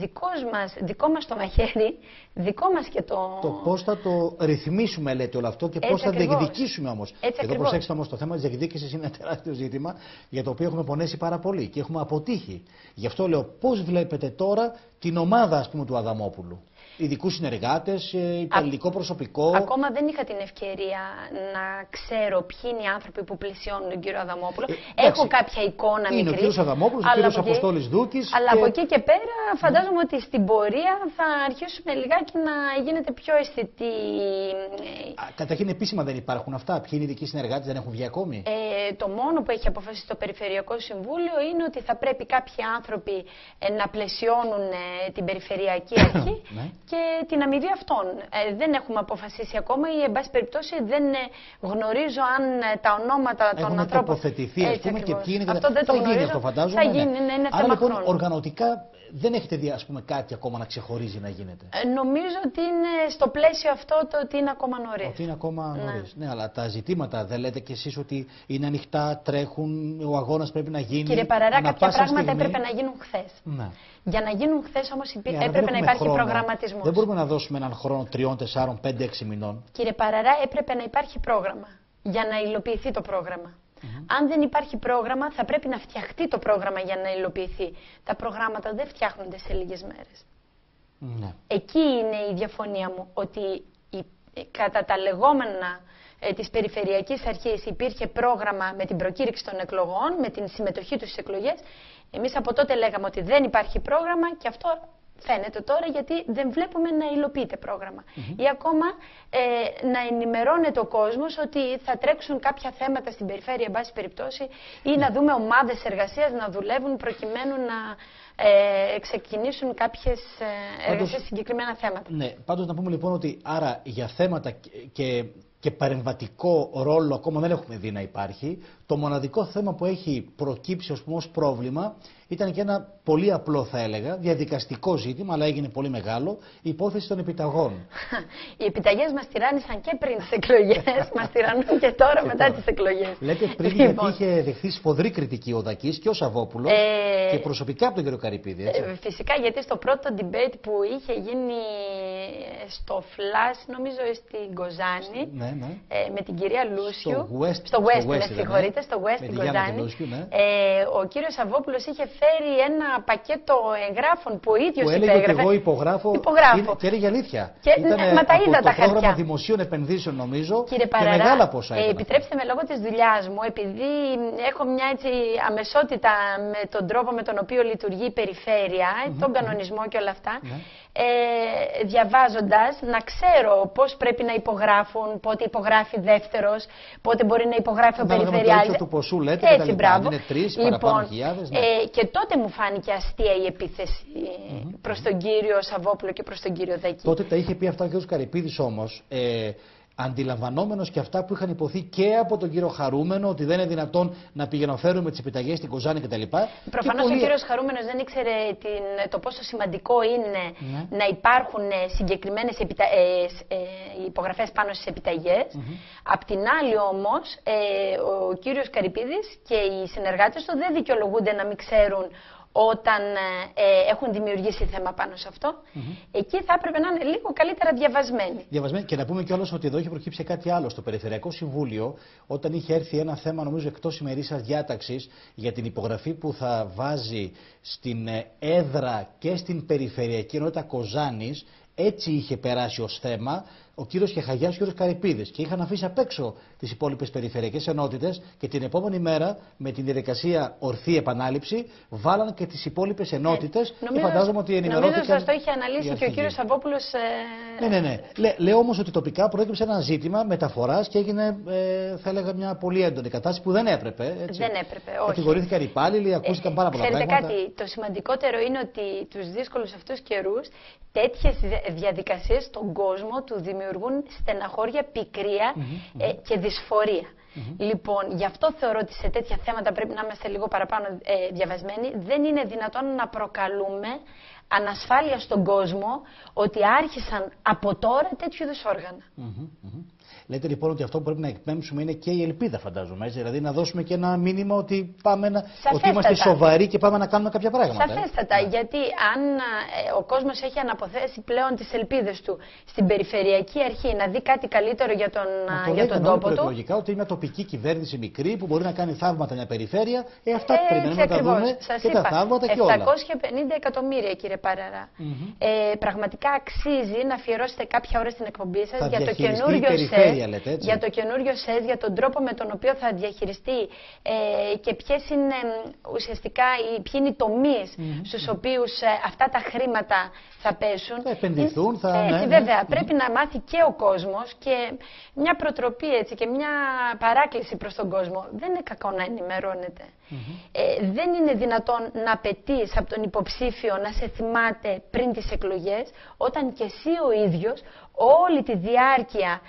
Speaker 2: δικό μας το μαχαίρι, δικό μας και το...
Speaker 1: Το πώς θα το ρυθμίσουμε, λέτε, όλο αυτό και πώς θα διεκδικήσουμε όμως. Εδώ προσέξτε όμως, το θέμα της διεκδίκησης είναι ένα τεράστιο ζήτημα για το οποίο έχουμε πονέσει πάρα πολύ και έχουμε αποτύχει. Γι' αυτό λέω, πώς βλέπετε τώρα την ομάδα, ας πούμε, του Αδαμόπουλου? Ειδικούς συνεργάτες, υπαλληλικό προσωπικό.
Speaker 2: Ακόμα δεν είχα την ευκαιρία να ξέρω ποιοι είναι οι άνθρωποι που πλησιώνουν τον κύριο Αδαμόπουλο. Έχω κάποια εικόνα μικρή.
Speaker 1: Είναι ο κύριος Αδαμόπουλος, ο κύριος Αποστόλης Δούκης.
Speaker 2: Αλλά από εκεί και πέρα φαντάζομαι ότι στην πορεία θα αρχίσουμε λιγάκι να γίνεται πιο αισθητή.
Speaker 1: Καταρχήν επίσημα δεν υπάρχουν αυτά. Ποιοι είναι οι ειδικοί συνεργάτες, δεν έχουν βγει ακόμη?
Speaker 2: Το μόνο που έχει αποφασίσει το Περιφερειακό Συμβούλιο είναι ότι θα πρέπει κάποιοι άνθρωποι να πλαισιώνουν την Περιφερειακή Αρχή και την αμοιβή αυτών. Δεν έχουμε αποφασίσει ακόμα ή, εν πάση περιπτώσει, δεν γνωρίζω αν τα ονόματα των ανθρώπων.
Speaker 1: Έχουν τοποθετηθεί, ας πούμε, και ποιοι είναι.
Speaker 2: Αυτό δεν το γνωρίζω.
Speaker 1: Αυτό φαντάζομαι.
Speaker 2: Θα γίνει, είναι
Speaker 1: άρα,
Speaker 2: θέμα
Speaker 1: λοιπόν,
Speaker 2: χρόνου.
Speaker 1: οργανωτικά δεν έχετε δει, ας πούμε, κάτι ακόμα να ξεχωρίζει να γίνεται?
Speaker 2: Νομίζω ότι είναι στο πλαίσιο αυτό το ότι είναι ακόμα νωρίς.
Speaker 1: Ότι είναι ακόμα νωρίς. Ναι, αλλά τα ζητήματα δεν λέτε κι εσείς ότι είναι ανοιχτά, τρέχουν, ο αγώνας πρέπει να γίνει?
Speaker 2: Κύριε Παραρά, κάποια πράγματα έπρεπε να γίνουν χθες.
Speaker 1: Ναι.
Speaker 2: Για να γίνουν χθες όμως έπρεπε να υπάρχει προγραμματισμός.
Speaker 1: Δεν μπορούμε να δώσουμε έναν χρόνο 3, 4, 5, 6 μηνών.
Speaker 2: Κύριε Παραρά, έπρεπε να υπάρχει πρόγραμμα για να υλοποιηθεί το πρόγραμμα. Αν δεν υπάρχει πρόγραμμα, θα πρέπει να φτιαχτεί το πρόγραμμα για να υλοποιηθεί. Τα προγράμματα δεν φτιάχνονται σε λίγες μέρες.
Speaker 1: Ναι.
Speaker 2: Εκεί είναι η διαφωνία μου, ότι κατά τα λεγόμενα της Περιφερειακής Αρχής υπήρχε πρόγραμμα με την προκήρυξη των εκλογών, με την συμμετοχή τους στις εκλογές. Εμείς από τότε λέγαμε ότι δεν υπάρχει πρόγραμμα και αυτό φαίνεται τώρα γιατί δεν βλέπουμε να υλοποιείται πρόγραμμα. Ή ακόμα να ενημερώνεται ο κόσμος ότι θα τρέξουν κάποια θέματα στην περιφέρεια, εν πάση περιπτώσει, ή να δούμε ομάδες εργασίας να δουλεύουν προκειμένου να ξεκινήσουν κάποιες εργασίες συγκεκριμένα θέματα.
Speaker 1: Ναι, πάντως να πούμε λοιπόν ότι άρα για θέματα και και παρεμβατικό ρόλο ακόμα δεν έχουμε δει να υπάρχει. Το μοναδικό θέμα που έχει προκύψει ως πρόβλημα ήταν και ένα πολύ απλό, θα έλεγα, διαδικαστικό ζήτημα, αλλά έγινε πολύ μεγάλο, η υπόθεση των επιταγών.
Speaker 2: Οι επιταγές μας τυράννησαν και πριν τις εκλογές, μας τυραννούν και τώρα μετά τις εκλογές.
Speaker 1: Λέτε πριν γιατί είχε δεχθεί σφοδρή κριτική ο Δακής και ο Σαββόπουλος και προσωπικά από τον κύριο Καρυπίδη. Έτσι.
Speaker 2: Φυσικά, γιατί στο πρώτο debate που είχε γίνει στο Flash, νομίζω στην Κοζάνη, με την κυρία Λούσιου, στο West, με συγχωρείτε, στο West στην Κοζάνη, ο κύριος Σαββόπουλος είχε φέρει ένα πακέτο εγγράφων που ο ίδιος υπέγραφε.
Speaker 1: Που έλεγε ότι εγώ υπογράφω. Και έλεγε αλήθεια.
Speaker 2: Μα τα είδα τα χαρτιά.
Speaker 1: Πρόγραμμα δημοσίων επενδύσεων, νομίζω.
Speaker 2: Κύριε Παραρά, και μεγάλα ποσά. Επιτρέψτε με, λόγω της δουλειάς μου, επειδή έχω μια έτσι αμεσότητα με τον τρόπο με τον οποίο λειτουργεί η περιφέρεια, τον κανονισμό και όλα αυτά. Διαβάζοντας, να ξέρω πώς πρέπει να υπογράφουν, πότε υπογράφει δεύτερος, πότε μπορεί να υπογράφει ο περιφερειάρχης.
Speaker 1: Του ποσού λέτε,
Speaker 2: έτσι, μπράβο.
Speaker 1: Είναι 3 παραπάνω χιλιάδες.
Speaker 2: Και τότε μου φάνηκε αστεία η επίθεση προς τον κύριο Σαββόπουλο και προς τον κύριο Δακή.
Speaker 1: Τότε τα είχε πει αυτά ο κ. Καρυπίδης όμως. Αντιλαμβανόμενος και αυτά που είχαν υποθεί και από τον κύριο Χαρούμενο, ότι δεν είναι δυνατόν να πηγαίνουμε τις επιταγές στην Κοζάνη κτλ.
Speaker 2: Προφανώς ο κύριος Χαρούμενος δεν ήξερε το πόσο σημαντικό είναι να υπάρχουν συγκεκριμένες υπογραφές πάνω στις επιταγές. Απ' την άλλη όμως, ο κύριος Καρυπίδης και οι συνεργάτες του δεν δικαιολογούνται να μην ξέρουν όταν έχουν δημιουργήσει θέμα πάνω σε αυτό. Εκεί θα έπρεπε να είναι λίγο καλύτερα διαβασμένοι.
Speaker 1: Και να πούμε κιόλας ότι εδώ έχει προκύψει κάτι άλλο. Στο Περιφερειακό Συμβούλιο, όταν είχε έρθει ένα θέμα, νομίζω εκτός ημερήσιας διάταξης, για την υπογραφή που θα βάζει στην έδρα και στην Περιφερειακή Ενότητα Κοζάνης, έτσι είχε περάσει ως θέμα ο κύριος Κεχαγιάς και ο κύριος Καρυπίδης και είχαν αφήσει απ' έξω τις υπόλοιπες περιφερειακές ενότητες και την επόμενη μέρα με την διαδικασία ορθή επανάληψη βάλαν και τις υπόλοιπες ενότητες και φαντάζομαι ότι ενημερώθηκαν.
Speaker 2: Νομίζω σας το είχε αναλύσει και ο κύριος Σαββόπουλος.
Speaker 1: Ναι. Λέω όμως ότι τοπικά προέκυψε ένα ζήτημα μεταφοράς και έγινε, θα έλεγα, μια πολύ έντονη κατάσταση που δεν έπρεπε. Έτσι.
Speaker 2: Δεν έπρεπε, όχι.
Speaker 1: Κατηγορήθηκαν οι υπάλληλοι, ακούστηκαν πάρα πολλά πράγματα.
Speaker 2: Ξέρετε κάτι, το σημαντικότερο είναι ότι τους δύσκολους αυτούς καιρούς τέτοιες διαδικασίες στον κόσμο του δημιουργούν στεναχώρια, πικρία και δυσφορία. Λοιπόν, γι' αυτό θεωρώ ότι σε τέτοια θέματα πρέπει να είμαστε λίγο παραπάνω διαβασμένοι. Δεν είναι δυνατόν να προκαλούμε ανασφάλεια στον κόσμο ότι άρχισαν από τώρα τέτοιου είδους όργανα.
Speaker 1: Λέτε λοιπόν ότι αυτό που πρέπει να εκπέμψουμε είναι και η ελπίδα, φαντάζομαι. Έτσι, δηλαδή να δώσουμε και ένα μήνυμα ότι, ότι είμαστε σοβαροί και πάμε να κάνουμε κάποια πράγματα.
Speaker 2: Σαφέστατα. Γιατί αν ο κόσμος έχει αναποθέσει πλέον τις ελπίδες του στην Περιφερειακή Αρχή να δει κάτι καλύτερο για τον τόπο του.
Speaker 1: Λογικά ότι είναι μια τοπική κυβέρνηση μικρή που μπορεί να κάνει θαύματα μια περιφέρεια. Αυτά περιμένουμε να τα δούμε και τα θαύματα και όλα.
Speaker 2: 750 εκατομμύρια, κύριε Παραρά. Πραγματικά αξίζει να αφιερώσετε κάποια ώρα στην εκπομπή σας για το καινούριο ΣΕΣ. Για το καινούριο ΣΕΣ, για τον τρόπο με τον οποίο θα διαχειριστεί και ποιοι είναι οι τομείς στους οποίους αυτά τα χρήματα θα πέσουν.
Speaker 1: Θα επενδυθούν,
Speaker 2: βέβαια, πρέπει να μάθει και ο κόσμος και μια προτροπή έτσι, και μια παράκληση προς τον κόσμο. Δεν είναι κακό να ενημερώνεται. Δεν είναι δυνατόν να απαιτείς από τον υποψήφιο να σε θυμάται πριν τις εκλογές, όταν και εσύ ο ίδιος όλη τη διάρκεια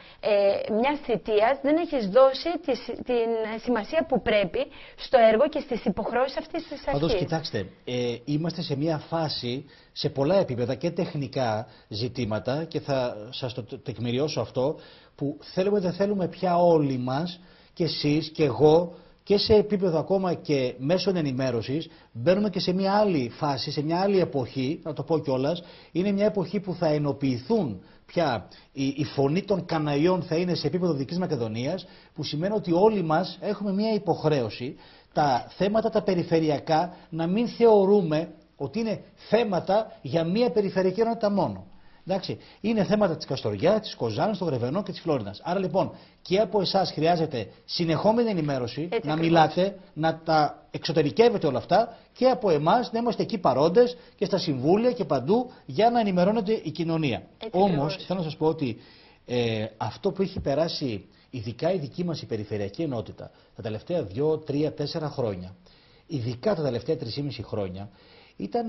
Speaker 2: μιας θητείας δεν έχεις δώσει την σημασία που πρέπει στο έργο και στις υποχρεώσεις αυτής της αρχής.
Speaker 1: Πάντως, κοιτάξτε, είμαστε σε μια φάση σε πολλά επίπεδα και τεχνικά ζητήματα και θα σας το τεκμηριώσω αυτό, που θέλουμε δεν θέλουμε πια όλοι μας, και εσείς και εγώ, και σε επίπεδο ακόμα και μέσων ενημέρωσης, μπαίνουμε και σε μια άλλη φάση, σε μια άλλη εποχή, να το πω κιόλας. Είναι μια εποχή που θα ενοποιηθούν πια η φωνή των Καναϊών, θα είναι σε επίπεδο Δυτικής Μακεδονίας, που σημαίνει ότι όλοι μας έχουμε μια υποχρέωση τα θέματα τα περιφερειακά να μην θεωρούμε ότι είναι θέματα για μια περιφερειακή ενότητα μόνο. Εντάξει, είναι θέματα της Καστοριάς, της Κοζάνης, του Γρεβενό και της Φλόρινας. Άρα λοιπόν και από εσάς χρειάζεται συνεχόμενη ενημέρωση, έτσι, να μιλάτε, να τα εξωτερικεύετε όλα αυτά, και από εμάς να είμαστε εκεί παρόντες και στα συμβούλια και παντού για να ενημερώνεται η κοινωνία. Όμως θέλω να σας πω ότι αυτό που έχει περάσει ειδικά η δική μας η περιφερειακή ενότητα τα τελευταία 2, 3, 4 χρόνια, ειδικά τα τελευταία 3,5 χρόνια, ήταν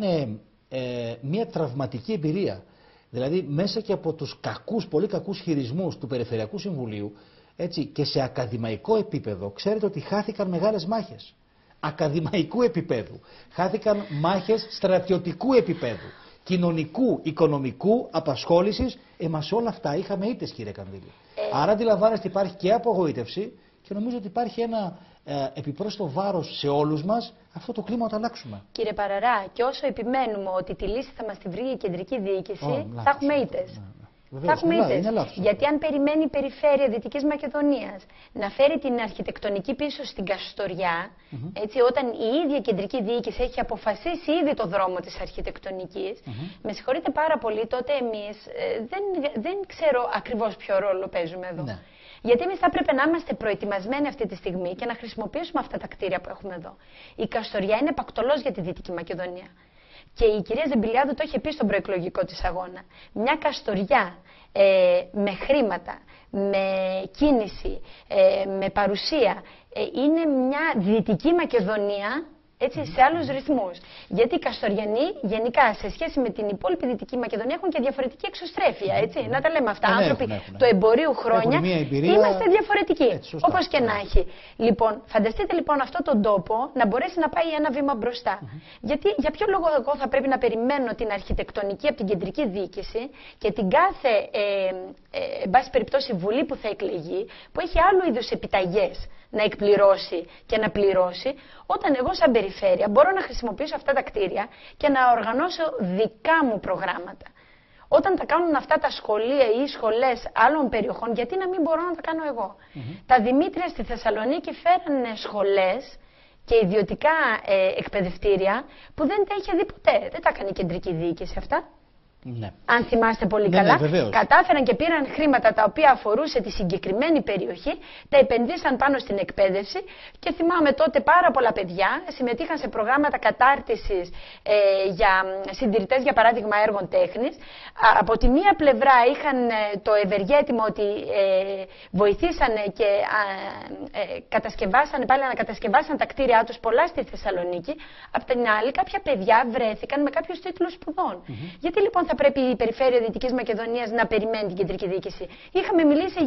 Speaker 1: μια τραυματική εμπειρία. Δηλαδή, μέσα και από τους πολύ κακούς χειρισμούς του Περιφερειακού Συμβουλίου, Έτσι, και σε ακαδημαϊκό επίπεδο, ξέρετε ότι χάθηκαν μεγάλες μάχες. Ακαδημαϊκού επίπεδου. Χάθηκαν μάχες στρατιωτικού επίπεδου. Κοινωνικού, οικονομικού, απασχόλησης. Μα σε όλα αυτά είχαμε ήττες, κύριε Κανδύλη. Άρα αντιλαμβάνεστε υπάρχει και απογοήτευση και νομίζω ότι υπάρχει ένα επιπρόσθετο βάρος σε όλους μας αυτό το κλίμα να το αλλάξουμε.
Speaker 2: Κύριε Παραρά, και όσο επιμένουμε ότι τη λύση θα μας τη βρει η κεντρική διοίκηση, θα έχουμε ήττες. Θα έχουμε ήττες. Γιατί αν περιμένει η περιφέρεια Δυτικής Μακεδονίας να φέρει την αρχιτεκτονική πίσω στην Καστοριά, έτσι, όταν η ίδια κεντρική διοίκηση έχει αποφασίσει ήδη το δρόμο της αρχιτεκτονικής, με συγχωρείτε πάρα πολύ, τότε εμείς δεν ξέρω ακριβώς ποιο ρόλο παίζουμε εδώ. Ναι. Γιατί εμείς θα έπρεπε να είμαστε προετοιμασμένοι αυτή τη στιγμή και να χρησιμοποιήσουμε αυτά τα κτίρια που έχουμε εδώ. Η Καστοριά είναι πακτολός για τη Δυτική Μακεδονία. Και η κυρία Ζεμπιλιάδου το είχε πει στον προεκλογικό της αγώνα. Μια Καστοριά με χρήματα, με κίνηση, με παρουσία, είναι μια Δυτική Μακεδονία, έτσι, σε άλλους ρυθμούς. Γιατί οι Καστοριανοί, γενικά, σε σχέση με την υπόλοιπη Δυτική Μακεδονία, έχουν και διαφορετική εξωστρέφεια. Έτσι. Να τα λέμε αυτά. Άνθρωποι του εμπορίου χρόνια είμαστε διαφορετικοί. Όπως και να έχει. Λοιπόν, φανταστείτε λοιπόν αυτόν τον τόπο να μπορέσει να πάει ένα βήμα μπροστά. Γιατί για ποιο λόγο εγώ θα πρέπει να περιμένω την αρχιτεκτονική από την κεντρική διοίκηση και την κάθε, εν πάση περιπτώσει, βουλή που θα εκλεγεί, που έχει άλλου είδους επιταγές να εκπληρώσει και να πληρώσει, όταν εγώ σαν περιφέρεια μπορώ να χρησιμοποιήσω αυτά τα κτίρια και να οργανώσω δικά μου προγράμματα. Όταν τα κάνουν αυτά τα σχολεία ή σχολές άλλων περιοχών, γιατί να μην μπορώ να τα κάνω εγώ. Τα Δημήτρια στη Θεσσαλονίκη φέρανε σχολές και ιδιωτικά εκπαιδευτήρια που δεν τα είχε δει ποτέ. Δεν τα έκανε η κεντρική διοίκηση αυτά. Ναι. Αν θυμάστε πολύ καλά, κατάφεραν και πήραν χρήματα τα οποία αφορούσε τη συγκεκριμένη περιοχή, τα επενδύσαν πάνω στην εκπαίδευση και θυμάμαι τότε πάρα πολλά παιδιά συμμετείχαν σε προγράμματα κατάρτισης για συντηρητές, για παράδειγμα, έργων τέχνης. Από τη μία πλευρά είχαν το ευεργέτημα ότι βοηθήσανε και ανακατασκευάσαν τα κτίρια τους πολλά στη Θεσσαλονίκη. Από την άλλη, κάποια παιδιά βρέθηκαν με κάποιους τίτλους σπουδών. Γιατί λοιπόν θα πρέπει η περιφέρεια Δυτικής Μακεδονίας να περιμένει την κεντρική διοίκηση? Είχαμε μιλήσει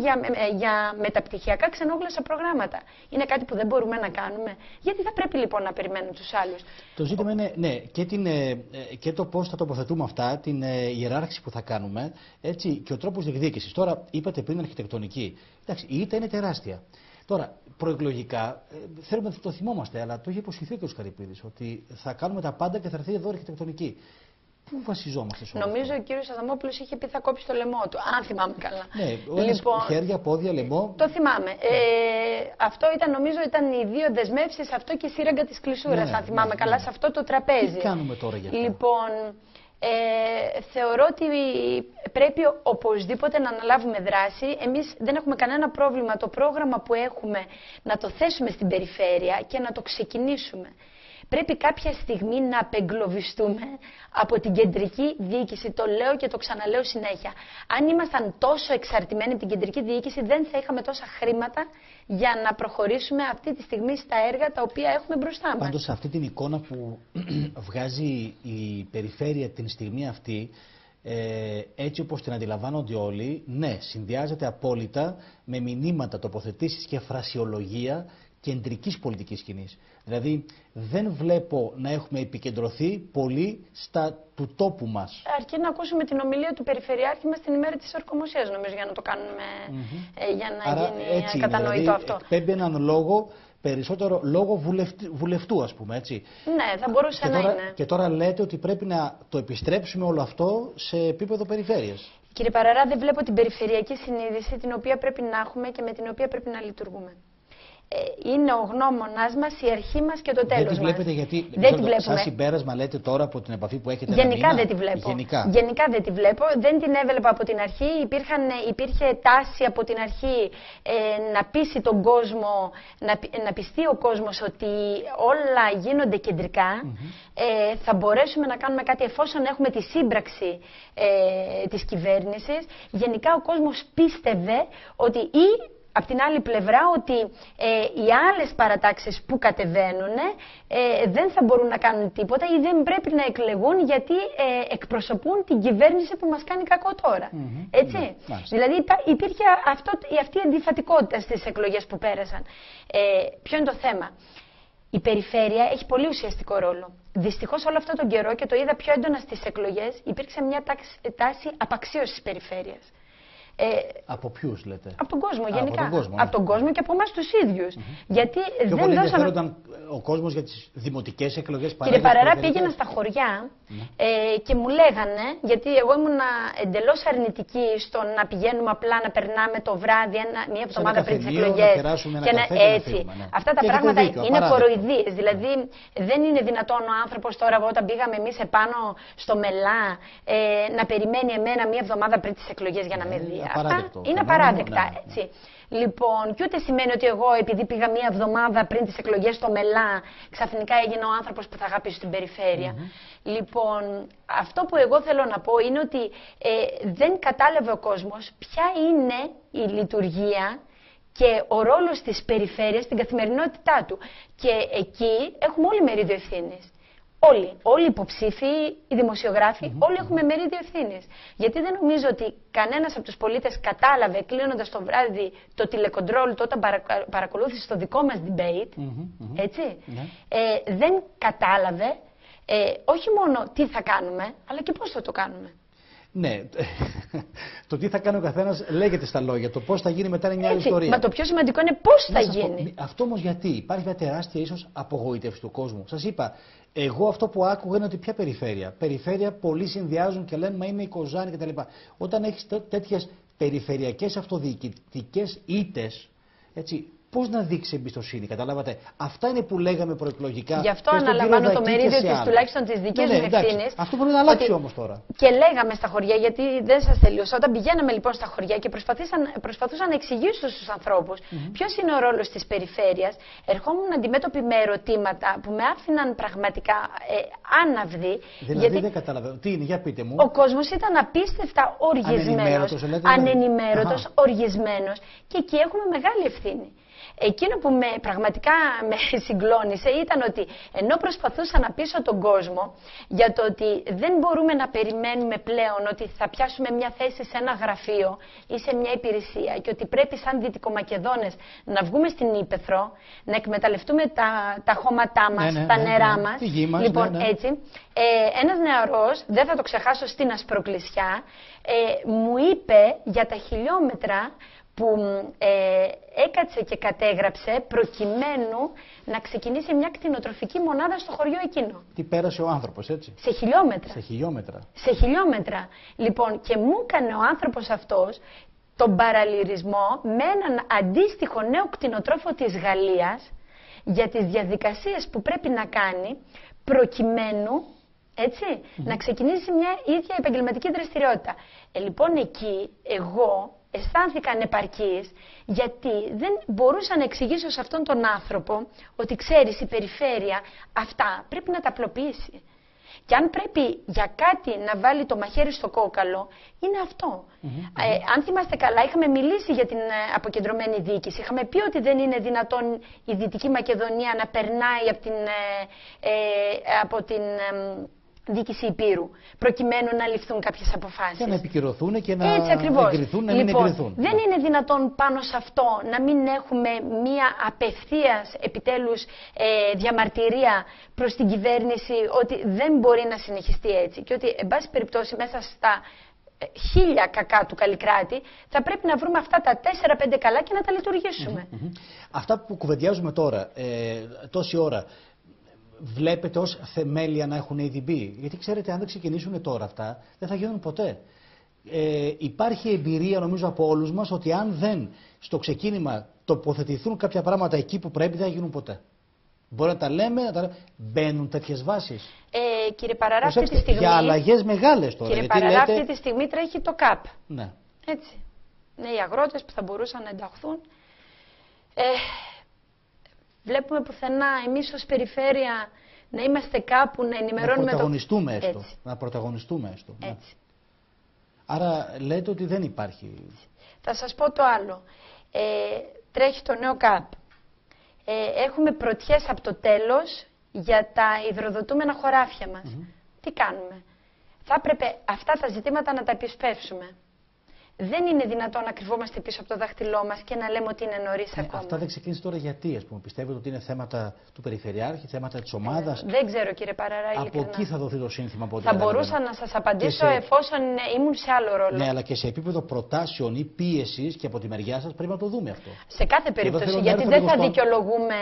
Speaker 2: για μεταπτυχιακά ξενόγλωσσα προγράμματα. Είναι κάτι που δεν μπορούμε να κάνουμε? Γιατί θα πρέπει λοιπόν να περιμένουν τους άλλους? Το
Speaker 1: ζήτημα είναι και το πώς θα τοποθετούμε αυτά, την ιεράρχηση που θα κάνουμε, έτσι, και ο τρόπος διεκδίκησης. Τώρα, είπατε πριν αρχιτεκτονική. Εντάξει, η ήττα είναι τεράστια. Τώρα, προεκλογικά, θέλουμε να το θυμόμαστε, αλλά το είχε υποσχεθεί και ο Σκαρυπίδης, ότι θα κάνουμε τα πάντα και θα έρθει εδώ αρχιτεκτονική. Πού βασιζόμαστε σε όλα?
Speaker 2: Νομίζω ο κύριος Αδαμόπουλος είχε πει θα κόψει το λαιμό του, αν θυμάμαι καλά.
Speaker 1: Ναι, λοιπόν, χέρια, πόδια, λαιμό.
Speaker 2: Το θυμάμαι. Αυτό ήταν, νομίζω, ήταν οι δύο δεσμεύσεις, αυτό και η σύραγγα της κλεισούρας, αν θυμάμαι καλά, σε αυτό το τραπέζι.
Speaker 1: Τι κάνουμε τώρα για αυτό?
Speaker 2: Λοιπόν, θεωρώ ότι πρέπει οπωσδήποτε να αναλάβουμε δράση. Εμείς δεν έχουμε κανένα πρόβλημα το πρόγραμμα που έχουμε να το θέσουμε στην περιφέρεια και να το ξεκινήσουμε. Πρέπει κάποια στιγμή να απεγκλωβιστούμε από την κεντρική διοίκηση. Το λέω και το ξαναλέω συνέχεια. Αν ήμασταν τόσο εξαρτημένοι από την κεντρική διοίκηση, δεν θα είχαμε τόσα χρήματα για να προχωρήσουμε αυτή τη στιγμή στα έργα τα οποία έχουμε μπροστά μας.
Speaker 1: Πάντως, αυτή την εικόνα που βγάζει η περιφέρεια την στιγμή αυτή, έτσι όπως την αντιλαμβάνονται όλοι, ναι, συνδυάζεται απόλυτα με μηνύματα, τοποθετήσεις και φρασιολογία κεντρικής πολιτικής σκηνής. Δηλαδή, δεν βλέπω να έχουμε επικεντρωθεί πολύ στα του τόπου μας.
Speaker 2: Αρκεί να ακούσουμε την ομιλία του Περιφερειάρχη μας την ημέρα της ορκομοσίας, νομίζω, για να το κάνουμε, για να
Speaker 1: άρα,
Speaker 2: γίνει
Speaker 1: έτσι
Speaker 2: κατανοητό
Speaker 1: δηλαδή,
Speaker 2: αυτό.
Speaker 1: Εκπέμπει έναν λόγο, περισσότερο λόγο βουλευτού, ας πούμε, έτσι.
Speaker 2: Ναι, θα μπορούσε να είναι.
Speaker 1: Και τώρα λέτε ότι πρέπει να το επιστρέψουμε όλο αυτό σε επίπεδο περιφέρειας.
Speaker 2: Κύριε Παραρά, δεν βλέπω την περιφερειακή συνείδηση την οποία πρέπει να έχουμε και με την οποία πρέπει να λειτουργούμε. Είναι ο γνώμονας μας, η αρχή μας και το τέλος μας.
Speaker 1: Δεν τη βλέπετε γιατί, σαν συμπέρασμα λέτε τώρα από την επαφή που έχετε?
Speaker 2: Γενικά δεν τη βλέπω. Γενικά δεν τη βλέπω. Δεν την έβλεπα από την αρχή. Υπήρχε τάση από την αρχή να πείσει τον κόσμο, να πιστεί ο κόσμος ότι όλα γίνονται κεντρικά. Θα μπορέσουμε να κάνουμε κάτι εφόσον έχουμε τη σύμπραξη της κυβέρνησης. Γενικά ο κόσμος πίστευε ότι απ' την άλλη πλευρά ότι οι άλλες παρατάξεις που κατεβαίνουν δεν θα μπορούν να κάνουν τίποτα ή δεν πρέπει να εκλεγούν γιατί εκπροσωπούν την κυβέρνηση που μας κάνει κακό τώρα. Έτσι. Δηλαδή υπήρχε αυτή η αντιφατικότητα στις εκλογές που πέρασαν. Ποιο είναι το θέμα? Η περιφέρεια έχει πολύ ουσιαστικό ρόλο. Δυστυχώς όλο αυτό τον καιρό, και το είδα πιο έντονα στις εκλογές, υπήρξε μια τάση απαξίωσης της περιφέρειας.
Speaker 1: Από ποιους λέτε?
Speaker 2: Από τον κόσμο γενικά.
Speaker 1: Από
Speaker 2: τον κόσμο και από εμάς τους ίδιους. Γιατί
Speaker 1: πιο πολύ ενδιαφέρονταν ο κόσμος για τις δημοτικές εκλογές παρά.
Speaker 2: Κύριε Παραρά, πήγαινα στα χωριά και μου λέγανε, γιατί εγώ ήμουν εντελώς αρνητική στο να πηγαίνουμε απλά να περνάμε το βράδυ μία εβδομάδα πριν τις εκλογές. Έτσι. Αυτά τα πράγματα είναι κοροϊδίες. Δηλαδή δεν είναι δυνατόν ο άνθρωπος τώρα, όταν πήγαμε εμείς επάνω στο Μελά, να περιμένει εμένα μία εβδομάδα πριν τις εκλογές για να με δει. Αυτά είναι απαράδεκτα. Έτσι. Λοιπόν, και ούτε σημαίνει ότι εγώ, επειδή πήγα μία εβδομάδα πριν τις εκλογές στο Μελά, ξαφνικά έγινα ο άνθρωπος που θα αγάπησε την περιφέρεια. Λοιπόν, αυτό που εγώ θέλω να πω είναι ότι δεν κατάλαβε ο κόσμος ποια είναι η λειτουργία και ο ρόλος της περιφέρειας στην καθημερινότητά του. Και εκεί έχουμε όλοι μερίδιο ευθύνης. Όλοι οι υποψήφοι, οι δημοσιογράφοι, όλοι έχουμε μερίδιο ευθύνης. Γιατί δεν νομίζω ότι κανένας από τους πολίτες κατάλαβε, κλείνοντας το βράδυ το τηλεκοντρόλ του όταν παρακολούθησε το δικό μας debate, έτσι, δεν κατάλαβε όχι μόνο τι θα κάνουμε, αλλά και πώς θα το κάνουμε.
Speaker 1: Ναι, το τι θα κάνει ο καθένας λέγεται στα λόγια. Το πώς θα γίνει μετά είναι μια άλλη ιστορία.
Speaker 2: Μα το πιο σημαντικό είναι πώς θα γίνει.
Speaker 1: Αυτό όμως γιατί? Υπάρχει μια τεράστια ίσως απογοήτευση του κόσμου. Σας είπα, εγώ αυτό που άκουγα είναι ότι ποια περιφέρεια? Περιφέρεια πολλοί συνδυάζουν και λένε μα είναι η Κοζάνη κτλ. Όταν έχεις τέτοιες περιφερειακές αυτοδιοικητικές ήττες, έτσι, πώς να δείξει εμπιστοσύνη, καταλάβατε? Αυτά είναι που λέγαμε προεκλογικά.
Speaker 2: Γι' αυτό αναλαμβάνω το μερίδιο της, τουλάχιστον της δικής μου ευθύνης.
Speaker 1: Αυτό μπορεί να αλλάξει όμως τώρα.
Speaker 2: Και λέγαμε στα χωριά, γιατί δεν σας τελείωσα. Όταν πηγαίναμε λοιπόν στα χωριά και προσπαθούσαν να εξηγήσουν στους ανθρώπους ποιος είναι ο ρόλος της περιφέρειας, ερχόμουν αντιμέτωποι με ερωτήματα που με άφηναν πραγματικά άναυδοι.
Speaker 1: Δηλαδή δεν καταλαβαίνω. Τι είναι, για πείτε μου.
Speaker 2: Ο κόσμος ήταν απίστευτα οργισμένος, ανενημέρωτος, οργισμένος, και εκεί έχουμε μεγάλη ευθύνη. Εκείνο που πραγματικά με συγκλώνησε ήταν ότι ενώ προσπαθούσα να πείσω τον κόσμο για το ότι δεν μπορούμε να περιμένουμε πλέον ότι θα πιάσουμε μια θέση σε ένα γραφείο ή σε μια υπηρεσία και ότι πρέπει σαν Δυτικομακεδόνες να βγούμε στην Ύπαιθρο, να εκμεταλλευτούμε τα χώματά μας, τα νερά μας. Λοιπόν, έτσι, ένας νεαρός, δεν θα το ξεχάσω, στην Ασπροκλησιά, μου είπε για τα χιλιόμετρα που έκατσε και κατέγραψε προκειμένου να ξεκινήσει μια κτηνοτροφική μονάδα στο χωριό εκείνο. Τι
Speaker 1: πέρασε ο άνθρωπος, έτσι.
Speaker 2: Σε χιλιόμετρα.
Speaker 1: Σε
Speaker 2: χιλιόμετρα. Λοιπόν, και μου έκανε ο άνθρωπος αυτός τον παραλληλισμό με έναν αντίστοιχο νέο κτηνοτρόφο της Γαλλίας για τις διαδικασίες που πρέπει να κάνει προκειμένου, έτσι, να ξεκινήσει μια ίδια επαγγελματική δραστηριότητα. Λοιπόν, εκεί εγώ αισθάνθηκα ανεπαρκής, γιατί δεν μπορούσα να εξηγήσω σε αυτόν τον άνθρωπο ότι, ξέρεις, η περιφέρεια αυτά πρέπει να τα απλοποιήσει. Και αν πρέπει για κάτι να βάλει το μαχαίρι στο κόκαλο, είναι αυτό. Αν θυμάστε καλά, είχαμε μιλήσει για την αποκεντρωμένη διοίκηση. Είχαμε πει ότι δεν είναι δυνατόν η Δυτική Μακεδονία να περνάει από την διοίκηση Υπήρου, προκειμένου να ληφθούν κάποιες αποφάσεις.
Speaker 1: Και να επικυρωθούν και να εγκριθούν, να μην εγκριθούν.
Speaker 2: Δεν είναι δυνατόν πάνω σε αυτό να μην έχουμε μία απευθείας επιτέλους διαμαρτυρία προς την κυβέρνηση ότι δεν μπορεί να συνεχιστεί έτσι και ότι, εν πάση περιπτώσει, μέσα στα 1000 κακά του Καλλικράτη θα πρέπει να βρούμε αυτά τα 4-5 καλά και να τα λειτουργήσουμε.
Speaker 1: Αυτά που κουβεντιάζουμε τώρα, τόση ώρα, βλέπετε ως θεμέλια να έχουν ήδη μπει? Γιατί ξέρετε, αν δεν ξεκινήσουν τώρα αυτά, δεν θα γίνουν ποτέ. Υπάρχει εμπειρία, νομίζω, από όλους μας ότι αν δεν στο ξεκίνημα τοποθετηθούν κάποια πράγματα εκεί που πρέπει, δεν θα γίνουν ποτέ. Μπορεί να τα λέμε, μπαίνουν τέτοιες βάσεις.
Speaker 2: Κύριε Παραρά, αυτή τη στιγμή.
Speaker 1: Για αλλαγές μεγάλες τώρα.
Speaker 2: Κύριε Παραρά, αυτή τη στιγμή τρέχει το ΚΑΠ.
Speaker 1: Ναι.
Speaker 2: Έτσι. Ναι, οι αγρότες που θα μπορούσαν να ενταχθούν. Βλέπουμε πουθενά εμείς ως περιφέρεια να είμαστε κάπου, να ενημερώνουμε.
Speaker 1: Να πρωταγωνιστούμε έστω. Έτσι. Άρα λέτε ότι δεν υπάρχει.
Speaker 2: Θα σας πω το άλλο. τρέχει το νέο ΚΑΠ. Έχουμε πρωτιές από το τέλος για τα υδροδοτούμενα χωράφια μας. Τι κάνουμε? Θα έπρεπε αυτά τα ζητήματα να τα επισπεύσουμε. Δεν είναι δυνατόν να κρυβόμαστε πίσω από το δάχτυλό μας και να λέμε ότι είναι νωρίς ακόμα.
Speaker 1: Αυτά δεν ξεκίνησε τώρα γιατί, ας πούμε? Πιστεύετε ότι είναι θέματα του Περιφερειάρχη, θέματα της ομάδας?
Speaker 2: Δεν ξέρω, κύριε Παραρά,
Speaker 1: από εκεί θα δοθεί το σύνθημα από ό,τι
Speaker 2: θα μπορούσα να σας απαντήσω εφόσον ήμουν σε άλλο ρόλο.
Speaker 1: Ναι, αλλά και σε επίπεδο προτάσεων ή πίεσης και από τη μεριά σας πρέπει να το δούμε αυτό.
Speaker 2: Σε κάθε περίπτωση, γιατί δεν θα δικαιολογούμε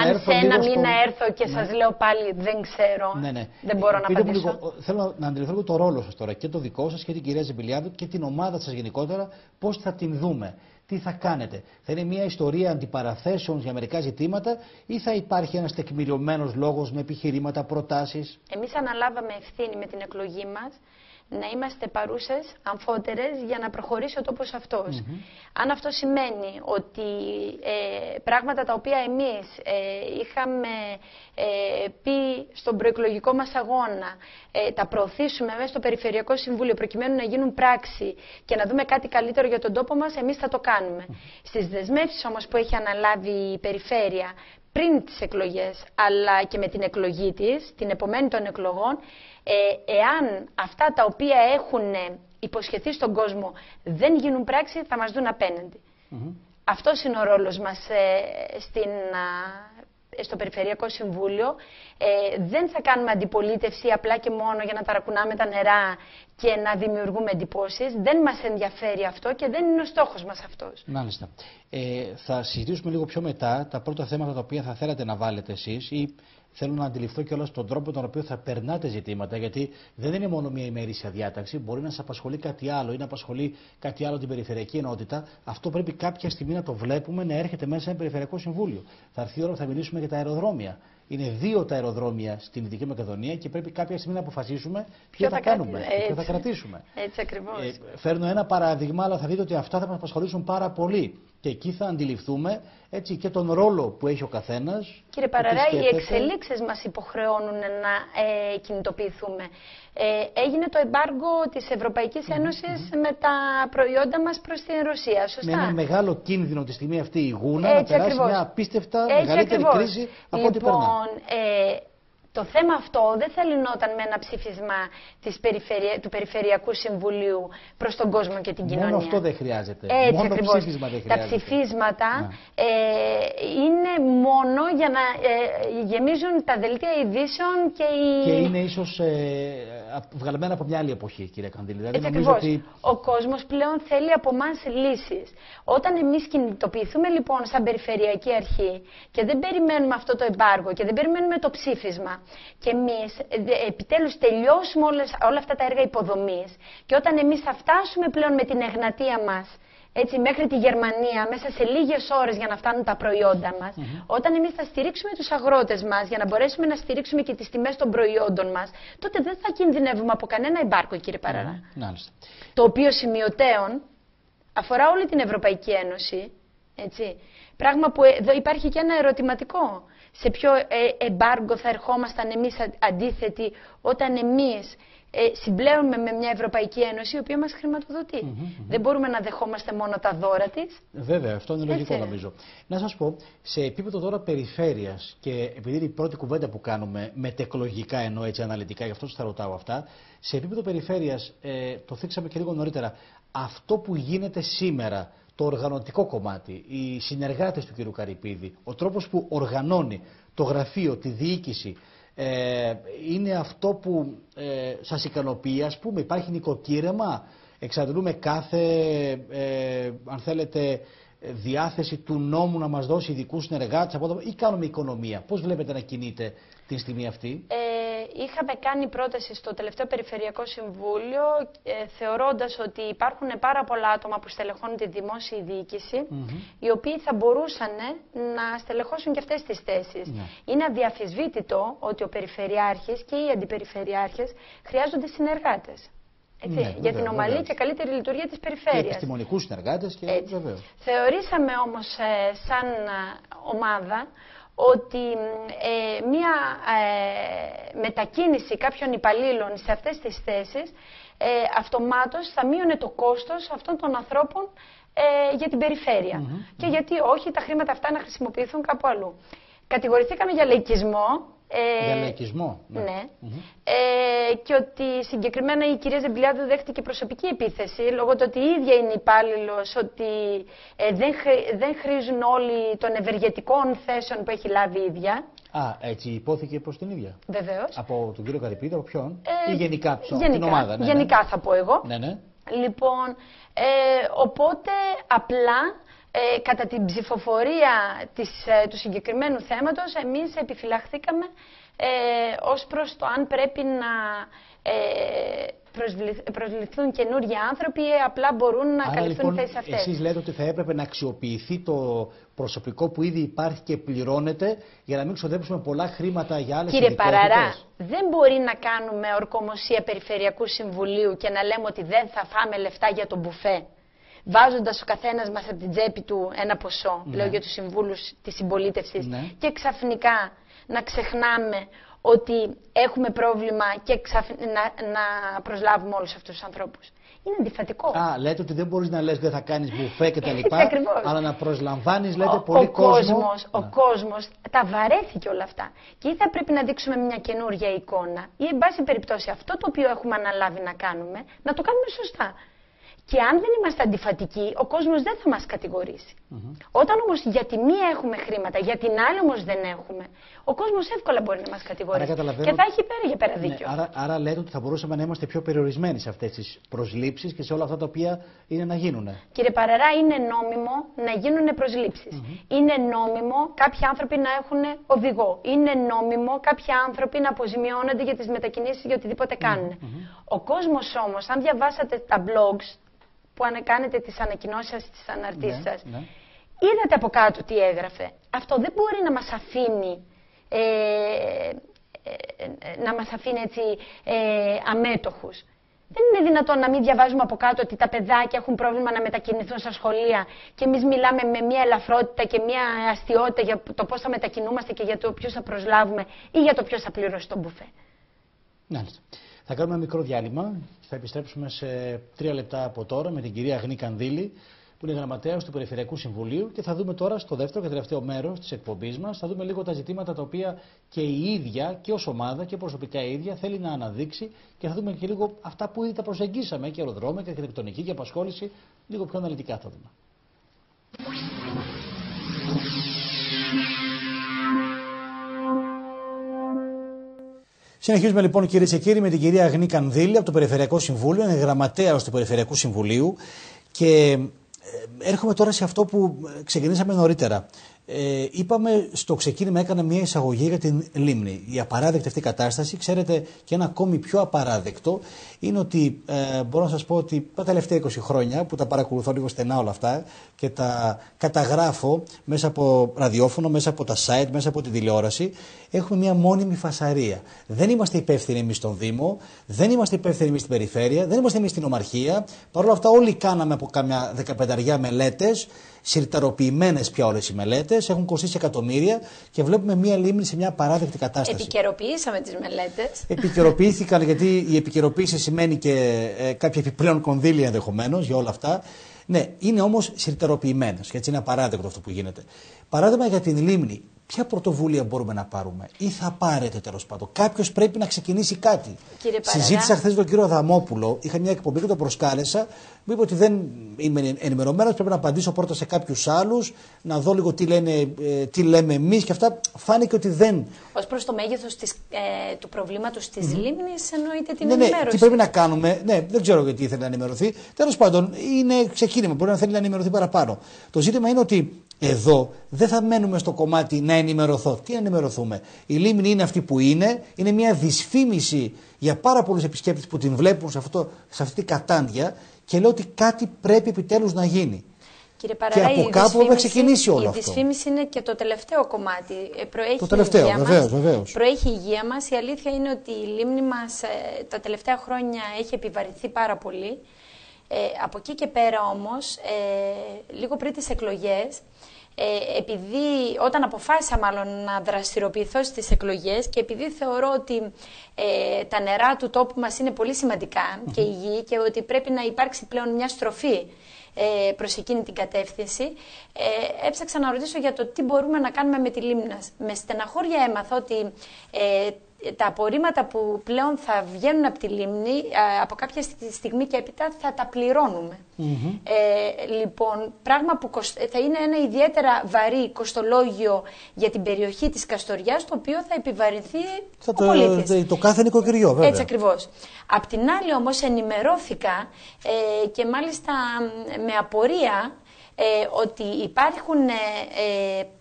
Speaker 2: αν σε ένα μήνα έρθω και σας λέω πάλι δεν ξέρω, δεν μπορώ να απαντήσω.
Speaker 1: Θέλω να αντιληφθώ το ρόλο σας τώρα, και το δικό σας και την κυρία Ζεμπιλιάδου και την ομάδα σας γενικότερα. Πώς θα την δούμε, τι θα κάνετε? Θα είναι μια ιστορία αντιπαραθέσεων για μερικά ζητήματα ή θα υπάρχει ένας τεκμηριωμένος λόγος με επιχειρήματα, προτάσεις?
Speaker 2: Εμείς αναλάβαμε ευθύνη με την εκλογή μας να είμαστε παρούσες, αμφότερες, για να προχωρήσει ο τόπος αυτός. Αν αυτό σημαίνει ότι πράγματα τα οποία εμείς είχαμε πει στον προεκλογικό μας αγώνα, τα προωθήσουμε μέσα στο Περιφερειακό Συμβούλιο προκειμένου να γίνουν πράξη και να δούμε κάτι καλύτερο για τον τόπο μας, εμείς θα το κάνουμε. Στις δεσμεύσεις όμως που έχει αναλάβει η Περιφέρεια πριν τις εκλογές, αλλά και με την εκλογή της, την επομένη των εκλογών, εάν αυτά τα οποία έχουν υποσχεθεί στον κόσμο δεν γίνουν πράξη, θα μας δουν απέναντι. Αυτός είναι ο ρόλος μας στο Περιφερειακό Συμβούλιο. Δεν θα κάνουμε αντιπολίτευση απλά και μόνο για να ταρακουνάμε τα νερά και να δημιουργούμε εντυπώσεις. Δεν μας ενδιαφέρει αυτό και δεν είναι ο στόχος μας αυτός.
Speaker 1: Μάλιστα. Θα συζητήσουμε λίγο πιο μετά τα πρώτα θέματα τα οποία θα θέλατε να βάλετε εσείς, ή θέλω να αντιληφθώ κιόλας τον τρόπο τον οποίο θα περνάτε ζητήματα, γιατί δεν είναι μόνο μια ημερήσια διάταξη. Μπορεί να σας απασχολεί κάτι άλλο ή να απασχολεί κάτι άλλο την περιφερειακή ενότητα. Αυτό πρέπει κάποια στιγμή να το βλέπουμε να έρχεται μέσα σε ένα Περιφερειακό Συμβούλιο. Θα έρθει η ώρα που θα μιλήσουμε για τα αεροδρόμια. Είναι 2 τα αεροδρόμια στην Δυτική Μακεδονία και πρέπει κάποια στιγμή να αποφασίσουμε ποιο θα κάνουμε και ποιο θα κρατήσουμε.
Speaker 2: Έτσι ακριβώς.
Speaker 1: Φέρνω ένα παράδειγμα, αλλά θα δείτε ότι αυτά θα μας απασχολήσουν πάρα πολύ. Και εκεί θα αντιληφθούμε έτσι και τον ρόλο που έχει ο καθένας.
Speaker 2: Κύριε Παραρά, οι εξελίξεις μας υποχρεώνουν να κινητοποιηθούμε. Έγινε το εμπάργκο της Ευρωπαϊκής Ένωσης με τα προϊόντα μας προς την Ρωσία, σωστά?
Speaker 1: Με ένα μεγάλο κίνδυνο τη στιγμή αυτή η Γούνα να περάσει μια απίστευτα μεγαλύτερη κρίση από ό,τι περνά.
Speaker 2: Το θέμα αυτό δεν θα λυνόταν με ένα ψήφισμα του Περιφερειακού Συμβουλίου προς τον κόσμο και την κοινωνία.
Speaker 1: Μόνο αυτό δεν χρειάζεται.
Speaker 2: Έτσι
Speaker 1: μόνο
Speaker 2: ακριβώς.
Speaker 1: Ψήφισμα δεν χρειάζεται.
Speaker 2: Τα ψηφίσματα είναι μόνο για να γεμίζουν τα δελτία ειδήσεων
Speaker 1: και είναι ίσως βγαλμένα από μια άλλη εποχή, κύριε Κανδύλη.
Speaker 2: Έτσι ακριβώς. Ότι ο κόσμος πλέον θέλει από εμάς λύσεις. Όταν εμείς κινητοποιηθούμε λοιπόν σαν Περιφερειακή Αρχή και δεν περιμένουμε αυτό το εμπάργο και δεν περιμένουμε το ψήφισμα, και εμείς επιτέλους τελειώσουμε όλα αυτά τα έργα υποδομής, και όταν εμείς θα φτάσουμε πλέον με την Εγνατία μας έτσι, μέχρι τη Γερμανία μέσα σε λίγες ώρες για να φτάνουν τα προϊόντα μας, όταν εμείς θα στηρίξουμε τους αγρότες μας για να μπορέσουμε να στηρίξουμε και τις τιμές των προϊόντων μας, τότε δεν θα κινδυνεύουμε από κανένα εμπάρκο, κύριε Παραρά. Το οποίο σημειωτέων αφορά όλη την Ευρωπαϊκή Ένωση. Έτσι. Πράγμα που εδώ υπάρχει και ένα ερωτηματικό. Σε ποιο εμπάργκο θα ερχόμασταν εμείς αντίθετοι όταν εμείς συμπλέουμε με μια Ευρωπαϊκή Ένωση η οποία μας χρηματοδοτεί. Δεν μπορούμε να δεχόμαστε μόνο τα δώρα της.
Speaker 1: Βέβαια, αυτό είναι λογικό νομίζω. Να σας πω, σε επίπεδο τώρα περιφέρειας, και επειδή είναι η πρώτη κουβέντα που κάνουμε μετεκλογικά ενώ έτσι αναλυτικά, γι' αυτό σας θα ρωτάω αυτά, σε επίπεδο περιφέρειας, το θίξαμε και λίγο νωρίτερα, αυτό που γίνεται σήμερα, το οργανωτικό κομμάτι, οι συνεργάτες του κ. Καρυπίδη, ο τρόπος που οργανώνει το γραφείο, τη διοίκηση, είναι αυτό που σας ικανοποιεί, ας πούμε? Υπάρχει νοικοκύρεμα, εξαντλούμε κάθε, αν θέλετε, διάθεση του νόμου να μας δώσει ειδικούς συνεργάτες ή κάνουμε οικονομία? Πώς βλέπετε να κινείται τη στιγμή αυτή?
Speaker 2: Είχαμε κάνει πρόταση στο τελευταίο Περιφερειακό Συμβούλιο, θεωρώντας ότι υπάρχουν πάρα πολλά άτομα που στελεχώνουν τη δημόσια διοίκηση, οι οποίοι θα μπορούσαν να στελεχώσουν και αυτές τις θέσεις. Είναι αδιαφυσβήτητο ότι ο Περιφερειάρχης και οι αντιπεριφερειάρχες χρειάζονται συνεργάτες. Για την ομαλή και καλύτερη λειτουργία της περιφέρειας.
Speaker 1: Και επιστημονικούς συνεργάτες και βεβαίως.
Speaker 2: Θεωρήσαμε όμως σαν ομάδα ότι μία μετακίνηση κάποιων υπαλλήλων σε αυτές τις θέσεις αυτομάτως θα μείωνε το κόστος αυτών των ανθρώπων για την περιφέρεια. Και γιατί όχι τα χρήματα αυτά να χρησιμοποιηθούν κάπου αλλού. Κατηγορηθήκαμε για λαϊκισμό.
Speaker 1: Για λαϊκισμό.
Speaker 2: Ναι. Και ότι συγκεκριμένα η κυρία Ζεμπιλιάδου δέχτηκε προσωπική επίθεση λόγω του ότι η ίδια είναι υπάλληλος, ότι δεν χρήζουν όλοι των ευεργετικών θέσεων που έχει λάβει η ίδια.
Speaker 1: Έτσι υπόθηκε προς την ίδια.
Speaker 2: Βεβαίως.
Speaker 1: Από τον κύριο Καρυπίδη, από ποιον? Ή γενικά,
Speaker 2: την ομάδα. Γενικά θα πω εγώ.
Speaker 1: Ναι.
Speaker 2: Λοιπόν, οπότε απλά κατά την ψηφοφορία του συγκεκριμένου θέματος εμείς επιφυλαχθήκαμε ως προς το αν πρέπει να προσληφθούν καινούργιοι άνθρωποι ή απλά μπορούν να καλυφθούν οι θέσεις αυτές.
Speaker 1: Εσείς λέτε ότι θα έπρεπε να αξιοποιηθεί το προσωπικό που ήδη υπάρχει και πληρώνεται για να μην ξοδέψουμε πολλά χρήματα για άλλες ειδικότητες.
Speaker 2: Κύριε Παραρά, δεν μπορεί να κάνουμε ορκομοσία Περιφερειακού Συμβουλίου και να λέμε ότι δεν θα φάμε λεφτά για τον μπουφέ, βάζοντας ο καθένας μας από την τσέπη του ένα ποσό, λέω για τους συμβούλους της συμπολίτευσης, και ξαφνικά να ξεχνάμε ότι έχουμε πρόβλημα και να προσλάβουμε όλους αυτούς τους ανθρώπους. Είναι αντιφατικό.
Speaker 1: Λέτε ότι δεν μπορείς να λες δεν θα κάνεις μπουφέ και τα λοιπά, αλλά να προσλαμβάνεις, λέτε, πολύ κόσμο.
Speaker 2: Ο κόσμος τα βαρέθηκε όλα αυτά. Και ή θα πρέπει να δείξουμε μια καινούργια εικόνα, ή εν πάση περιπτώσει αυτό το οποίο έχουμε αναλάβει να κάνουμε, να το κάνουμε σωστά. Και αν δεν είμαστε αντιφατικοί, ο κόσμος δεν θα μας κατηγορήσει. Όταν όμως για τη μία έχουμε χρήματα, για την άλλη όμως δεν έχουμε, ο κόσμος εύκολα μπορεί να μας κατηγορήσει. Και θα έχει πέρα για πέρα δίκιο.
Speaker 1: Άρα λέτε ότι θα μπορούσαμε να είμαστε πιο περιορισμένοι σε αυτές τις προσλήψεις και σε όλα αυτά τα οποία είναι να γίνουν.
Speaker 2: Κύριε Παραρά, είναι νόμιμο να γίνουν προσλήψεις. Είναι νόμιμο κάποιοι άνθρωποι να έχουν οδηγό. Είναι νόμιμο κάποιοι άνθρωποι να αποζημιώνονται για τις μετακινήσεις ή για οτιδήποτε κάνουν. Ο κόσμος όμως, αν διαβάσατε τα blogs που κάνετε τις ανακοινώσεις σας, τις αναρτήσεις σας, είδατε από κάτω τι έγραφε. Αυτό δεν μπορεί να μας αφήνει, έτσι αμέτωχους. Δεν είναι δυνατόν να μην διαβάζουμε από κάτω ότι τα παιδάκια έχουν πρόβλημα να μετακινηθούν στα σχολεία και εμείς μιλάμε με μια ελαφρότητα και μια αστιότητα για το πώς θα μετακινούμαστε και για το ποιους θα προσλάβουμε ή για το ποιος θα πληρώσει τον μπουφέ.
Speaker 1: Θα κάνουμε ένα μικρό διάλειμμα και θα επιστρέψουμε σε 3 λεπτά από τώρα με την κυρία Αγνή Κανδύλη, που είναι γραμματέας του Περιφερειακού Συμβουλίου, και θα δούμε τώρα στο δεύτερο και τελευταίο μέρος της εκπομπής μας, θα δούμε λίγο τα ζητήματα τα οποία και η ίδια και ως ομάδα και προσωπικά η ίδια θέλει να αναδείξει, και θα δούμε και λίγο αυτά που ήδη τα προσεγγίσαμε, και αεροδρόμια και αρχιτεκτονική και απασχόληση, λίγο πιο αναλυτικά θα δούμε. Συνεχίζουμε λοιπόν, κυρίες και κύριοι, με την κυρία Αγνή Κανδύλη από το Περιφερειακό Συμβούλιο, είναι γραμματέας του Περιφερειακού Συμβουλίου, και έρχομαι τώρα σε αυτό που ξεκινήσαμε νωρίτερα. Είπαμε στο ξεκίνημα, έκανα μια εισαγωγή για την λίμνη. Η απαράδεκτη αυτή κατάσταση, ξέρετε, και ένα ακόμη πιο απαράδεκτο είναι ότι μπορώ να σας πω ότι τα τελευταία 20 χρόνια που τα παρακολουθώ λίγο στενά όλα αυτά και τα καταγράφω μέσα από ραδιόφωνο, μέσα από τα site, μέσα από τη τηλεόραση, έχουμε μια μόνιμη φασαρία. Δεν είμαστε υπεύθυνοι εμείς στον Δήμο, δεν είμαστε υπεύθυνοι εμείς στην Περιφέρεια, δεν είμαστε εμείς στην Ομαρχία. Παρ' όλα αυτά, όλοι κάναμε από κάμια 15 μελέτες, συρταροποιημένες πια όλες οι μελέτες, έχουν κοστίσει εκατομμύρια και βλέπουμε μία λίμνη σε μια απαράδεκτη κατάσταση.
Speaker 2: Επικαιροποιήσαμε τις μελέτες.
Speaker 1: Επικαιροποιήθηκαν, γιατί η επικαιροποίηση σημαίνει και κάποια επιπλέον κονδύλια ενδεχομένως για όλα αυτά. Ναι, είναι όμως συρταροποιημένες και έτσι είναι απαράδεκτο αυτό που γίνεται. Παράδειγμα για την λίμνη. Ποια πρωτοβουλία μπορούμε να πάρουμε ή θα πάρετε τέλος πάντων? Κάποιος πρέπει να ξεκινήσει κάτι. Συζήτησα χθες τον κύριο Αδαμόπουλο, είχα μια εκπομπή και τον προσκάλεσα. Μου είπε ότι δεν είμαι ενημερωμένος, πρέπει να απαντήσω πρώτα σε κάποιους άλλους, να δω λίγο τι λέμε εμείς και αυτά. Φάνηκε ότι δεν. Ως
Speaker 2: προς το μέγεθος του προβλήματος της λίμνης, εννοείται την ενημέρωση.
Speaker 1: Ναι, τι πρέπει να κάνουμε. Ναι, δεν ξέρω γιατί ήθελε να ενημερωθεί. Τέλος πάντων, είναι ξεκίνημα. Μπορεί να θέλει να ενημερωθεί παραπάνω. Το ζήτημα είναι ότι εδώ δεν θα μένουμε στο κομμάτι να ενημερωθώ. Τι να ενημερωθούμε? Η λίμνη είναι αυτή που είναι μια δυσφήμιση για πάρα πολλούς επισκέπτες που την βλέπουν σε αυτή την κατάντια, και λέω ότι κάτι πρέπει επιτέλους να γίνει.
Speaker 2: Κύριε Παραρά,
Speaker 1: και από κάπου θα ξεκινήσει όλο αυτό.
Speaker 2: Η δυσφήμιση είναι και το τελευταίο κομμάτι. Προέχει
Speaker 1: το τελευταίο, βεβαίως.
Speaker 2: Προέχει η υγεία μας. Η αλήθεια είναι ότι η λίμνη μας τα τελευταία χρόνια έχει επιβαρυνθεί πάρα πολύ. Από εκεί και πέρα όμως, λίγο πριν τις εκλογές, επειδή όταν αποφάσισα μάλλον να δραστηριοποιηθώ στις εκλογές και επειδή θεωρώ ότι τα νερά του τόπου μας είναι πολύ σημαντικά και υγιή και ότι πρέπει να υπάρξει πλέον μια στροφή προς εκείνη την κατεύθυνση, έψαξα να ρωτήσω για το τι μπορούμε να κάνουμε με τη Λίμνας. Με στεναχώρια έμαθα ότι τα απορρίμματα που πλέον θα βγαίνουν από τη λίμνη, από κάποια στιγμή και έπειτα θα τα πληρώνουμε. Λοιπόν, πράγμα που θα είναι ένα ιδιαίτερα βαρύ κοστολόγιο για την περιοχή της Καστοριάς, το οποίο θα επιβαρυνθεί ο πολίτης.
Speaker 1: Το κάθε νοικοκυριό, βέβαια.
Speaker 2: Έτσι ακριβώς. Απ' την άλλη όμως ενημερώθηκα και μάλιστα με απορία ότι υπάρχουν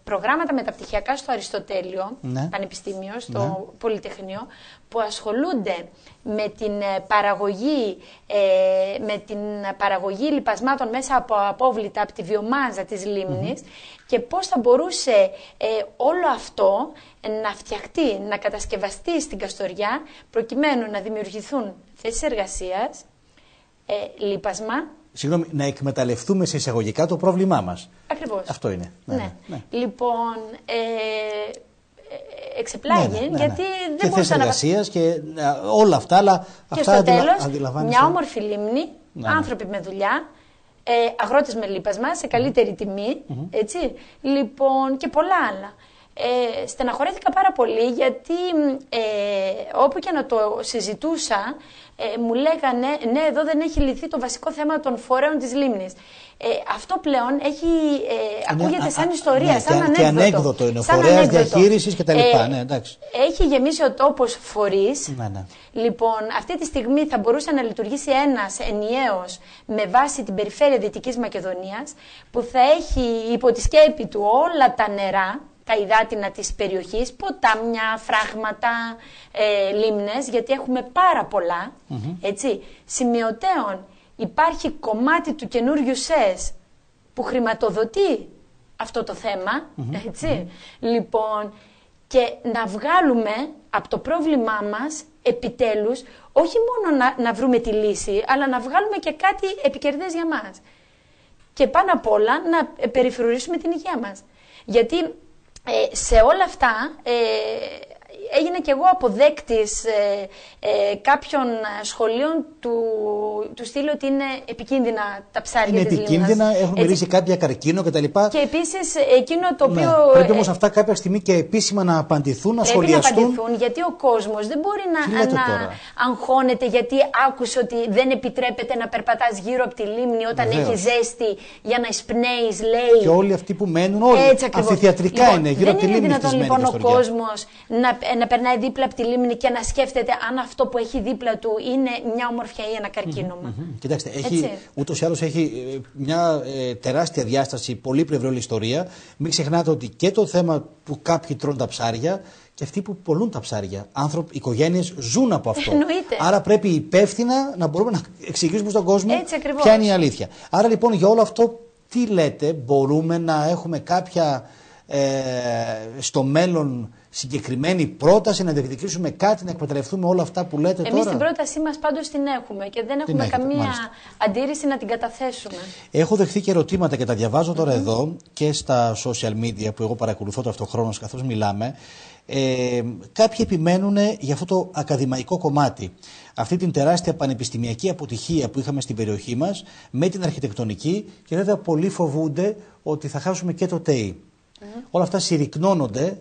Speaker 2: προγράμματα μεταπτυχιακά στο Αριστοτέλειο, Πανεπιστήμιο, στο Πολυτεχνείο, που ασχολούνται με την παραγωγή λιπασμάτων μέσα από απόβλητα, από τη βιομάζα της λίμνης, και πώς θα μπορούσε όλο αυτό να φτιαχτεί, να κατασκευαστεί στην Καστοριά, προκειμένου να δημιουργηθούν θέσεις εργασίας, λίπασμα.
Speaker 1: Συγγνώμη, να εκμεταλλευτούμε σε εισαγωγικά το πρόβλημά μας.
Speaker 2: Ακριβώς.
Speaker 1: Αυτό είναι.
Speaker 2: Ναι. Λοιπόν, εξεπλάγει, γιατί δεν μπορούσα να...
Speaker 1: Και θέσεις εργασίας και όλα αυτά, αλλά
Speaker 2: και στο τέλος, μια όμορφη λίμνη, άνθρωποι με δουλειά, αγρότες με λίπασμα, σε καλύτερη τιμή, έτσι, λοιπόν, και πολλά άλλα. Στεναχωρέθηκα πάρα πολύ, γιατί όπου και να το συζητούσα, μου λέγανε, ναι, εδώ δεν έχει λυθεί το βασικό θέμα των φορέων της λίμνης. Αυτό πλέον ακούγεται σαν ιστορία, σαν ανέκδοτο.
Speaker 1: Και ανέκδοτο είναι, φορέας διαχείρισης και τα λοιπά. Ναι, εντάξει.
Speaker 2: Έχει γεμίσει ο τόπος φορείς. Λοιπόν, αυτή τη στιγμή θα μπορούσε να λειτουργήσει ένας ενιαίος με βάση την περιφέρεια Δυτικής Μακεδονίας, που θα έχει υπό τη σκέπη του όλα τα νερά, τα υδάτινα της περιοχής, ποτάμια, φράγματα, λίμνες, γιατί έχουμε πάρα πολλά, έτσι. Σημειωτέων, υπάρχει κομμάτι του καινούριου ΣΕΣ που χρηματοδοτεί αυτό το θέμα, έτσι. Λοιπόν, και να βγάλουμε από το πρόβλημά μας, επιτέλους, όχι μόνο να βρούμε τη λύση, αλλά να βγάλουμε και κάτι επικερδές για μας. Και πάνω απ' όλα να περιφρουρήσουμε την υγεία μας. Γιατί σε όλα αυτά έγινε και εγώ αποδέκτης κάποιων σχολείων του στήλου ότι είναι επικίνδυνα τα ψάρια της λίμνας. Είναι επικίνδυνα,
Speaker 1: έχουν μυρίσει κάποια καρκίνο κτλ.
Speaker 2: Και επίσης εκείνο το οποίο...
Speaker 1: Πρέπει όμως αυτά κάποια στιγμή και επίσημα να απαντηθούν, να σχολιαστούν.
Speaker 2: Πρέπει να απαντηθούν, γιατί ο κόσμος δεν μπορεί να αγχώνεται γιατί άκουσε ότι δεν επιτρέπεται να περπατάς γύρω από τη λίμνη όταν έχει ζέστη για να εισπνέεις, λέει.
Speaker 1: Και όλοι αυτοί που μένουν, όλοι αμφιθεατρικά είναι γύρω από τη λίμνη.
Speaker 2: Δεν είναι δυνατόν λοιπόν ο κόσμος να περνάει δίπλα από τη λίμνη και να σκέφτεται αν αυτό που έχει δίπλα του είναι μια ομορφιά ή ένα καρκίνωμα.
Speaker 1: Κοιτάξτε, ούτως ή άλλως έχει μια τεράστια διάσταση, πολύπλευρη όλη ιστορία. Μην ξεχνάτε ότι και το θέμα που κάποιοι τρώνε τα ψάρια και αυτοί που πωλούν τα ψάρια, άνθρωποι, οικογένειες ζουν από αυτό.
Speaker 2: Εννοείται.
Speaker 1: Άρα πρέπει υπεύθυνα να μπορούμε να εξηγήσουμε στον κόσμο ποια είναι η αλήθεια. Άρα λοιπόν για όλο αυτό τι λέτε, μπορούμε να έχουμε κάποια στο μέλλον συγκεκριμένη πρόταση, να διεκδικήσουμε κάτι, να εκμεταλλευτούμε όλα αυτά που λέτε τώρα?
Speaker 2: Εμείς την πρότασή μας πάντως την έχουμε και δεν έχουμε καμία αντίρρηση να την καταθέσουμε.
Speaker 1: Έχω δεχθεί και ερωτήματα και τα διαβάζω τώρα εδώ και στα social media που εγώ παρακολουθώ ταυτοχρόνως καθώς μιλάμε. Κάποιοι επιμένουν για αυτό το ακαδημαϊκό κομμάτι, αυτή την τεράστια πανεπιστημιακή αποτυχία που είχαμε στην περιοχή μας με την αρχιτεκτονική, και βέβαια πολλοί ότι θα χάσουμε και το ΤΕΙ. Όλα αυτά συρρυκνώνονται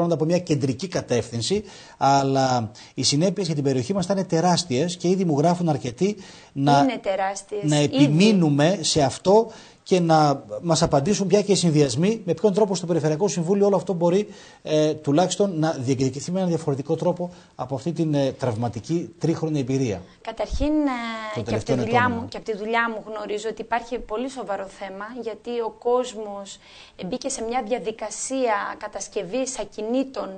Speaker 1: από μια κεντρική κατεύθυνση, αλλά οι συνέπειες για την περιοχή μας θα είναι τεράστιες και ήδη μου γράφουν αρκετοί να επιμείνουμε σε αυτό και να μας απαντήσουν πια και οι συνδυασμοί με ποιον τρόπο στο Περιφερειακό Συμβούλιο όλο αυτό μπορεί τουλάχιστον να διεκδικηθεί με έναν διαφορετικό τρόπο από αυτή την τραυματική τρίχρονη εμπειρία.
Speaker 2: Καταρχήν και από τη δουλειά μου γνωρίζω ότι υπάρχει πολύ σοβαρό θέμα, γιατί ο κόσμος μπήκε σε μια διαδικασία κατασκευής ακινήτων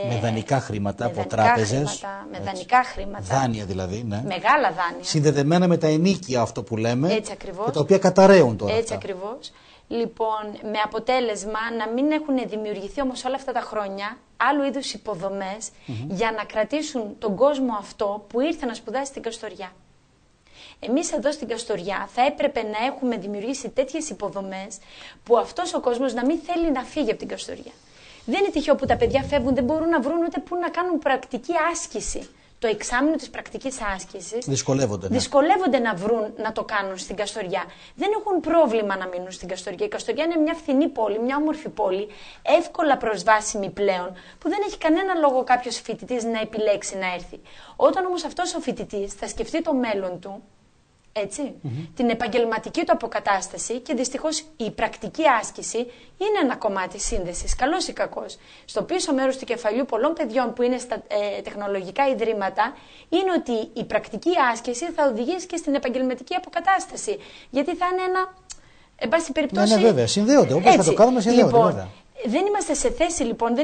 Speaker 1: με δανεικά χρήματα από τράπεζες.
Speaker 2: Με δανεικά χρήματα.
Speaker 1: Δάνεια δηλαδή. Ναι.
Speaker 2: Μεγάλα δάνεια.
Speaker 1: Συνδεδεμένα με τα ενίκια, αυτό που λέμε.
Speaker 2: Έτσι ακριβώς.
Speaker 1: Και τα οποία καταραίουν τώρα.
Speaker 2: Έτσι ακριβώς. Λοιπόν, με αποτέλεσμα να μην έχουν δημιουργηθεί όμως όλα αυτά τα χρόνια άλλου είδους υποδομές για να κρατήσουν τον κόσμο αυτό που ήρθε να σπουδάσει στην Καστοριά. Εμείς εδώ στην Καστοριά θα έπρεπε να έχουμε δημιουργήσει τέτοιες υποδομές που αυτός ο κόσμος να μην θέλει να φύγει από την Καστοριά. Δεν είναι τυχαίο που τα παιδιά φεύγουν, δεν μπορούν να βρουν ούτε πού να κάνουν πρακτική άσκηση. το εξάμηνο της πρακτικής άσκησης
Speaker 3: δυσκολεύονται
Speaker 2: να βρουν να το κάνουν στην Καστοριά. Δεν έχουν πρόβλημα να μείνουν στην Καστοριά. Η Καστοριά είναι μια φθηνή πόλη, μια όμορφη πόλη, εύκολα προσβάσιμη πλέον, που δεν έχει κανένα λόγο κάποιος φοιτητής να επιλέξει να έρθει. Όταν όμως αυτός ο φοιτητής θα σκεφτεί το μέλλον του, έτσι, την επαγγελματική του αποκατάσταση, και δυστυχώς η πρακτική άσκηση είναι ένα κομμάτι σύνδεσης, καλός ή κακός. Στο πίσω μέρος του κεφαλιού πολλών παιδιών που είναι στα τεχνολογικά ιδρύματα είναι ότι η πρακτική άσκηση θα οδηγήσει και στην επαγγελματική αποκατάσταση. Γιατί θα είναι ένα, εν πάση περιπτώσει...
Speaker 3: Ναι, βέβαια, συνδέονται. Όπως θα το κάνουμε, συνδέονται.
Speaker 2: Λοιπόν,
Speaker 3: βέβαια.
Speaker 2: δεν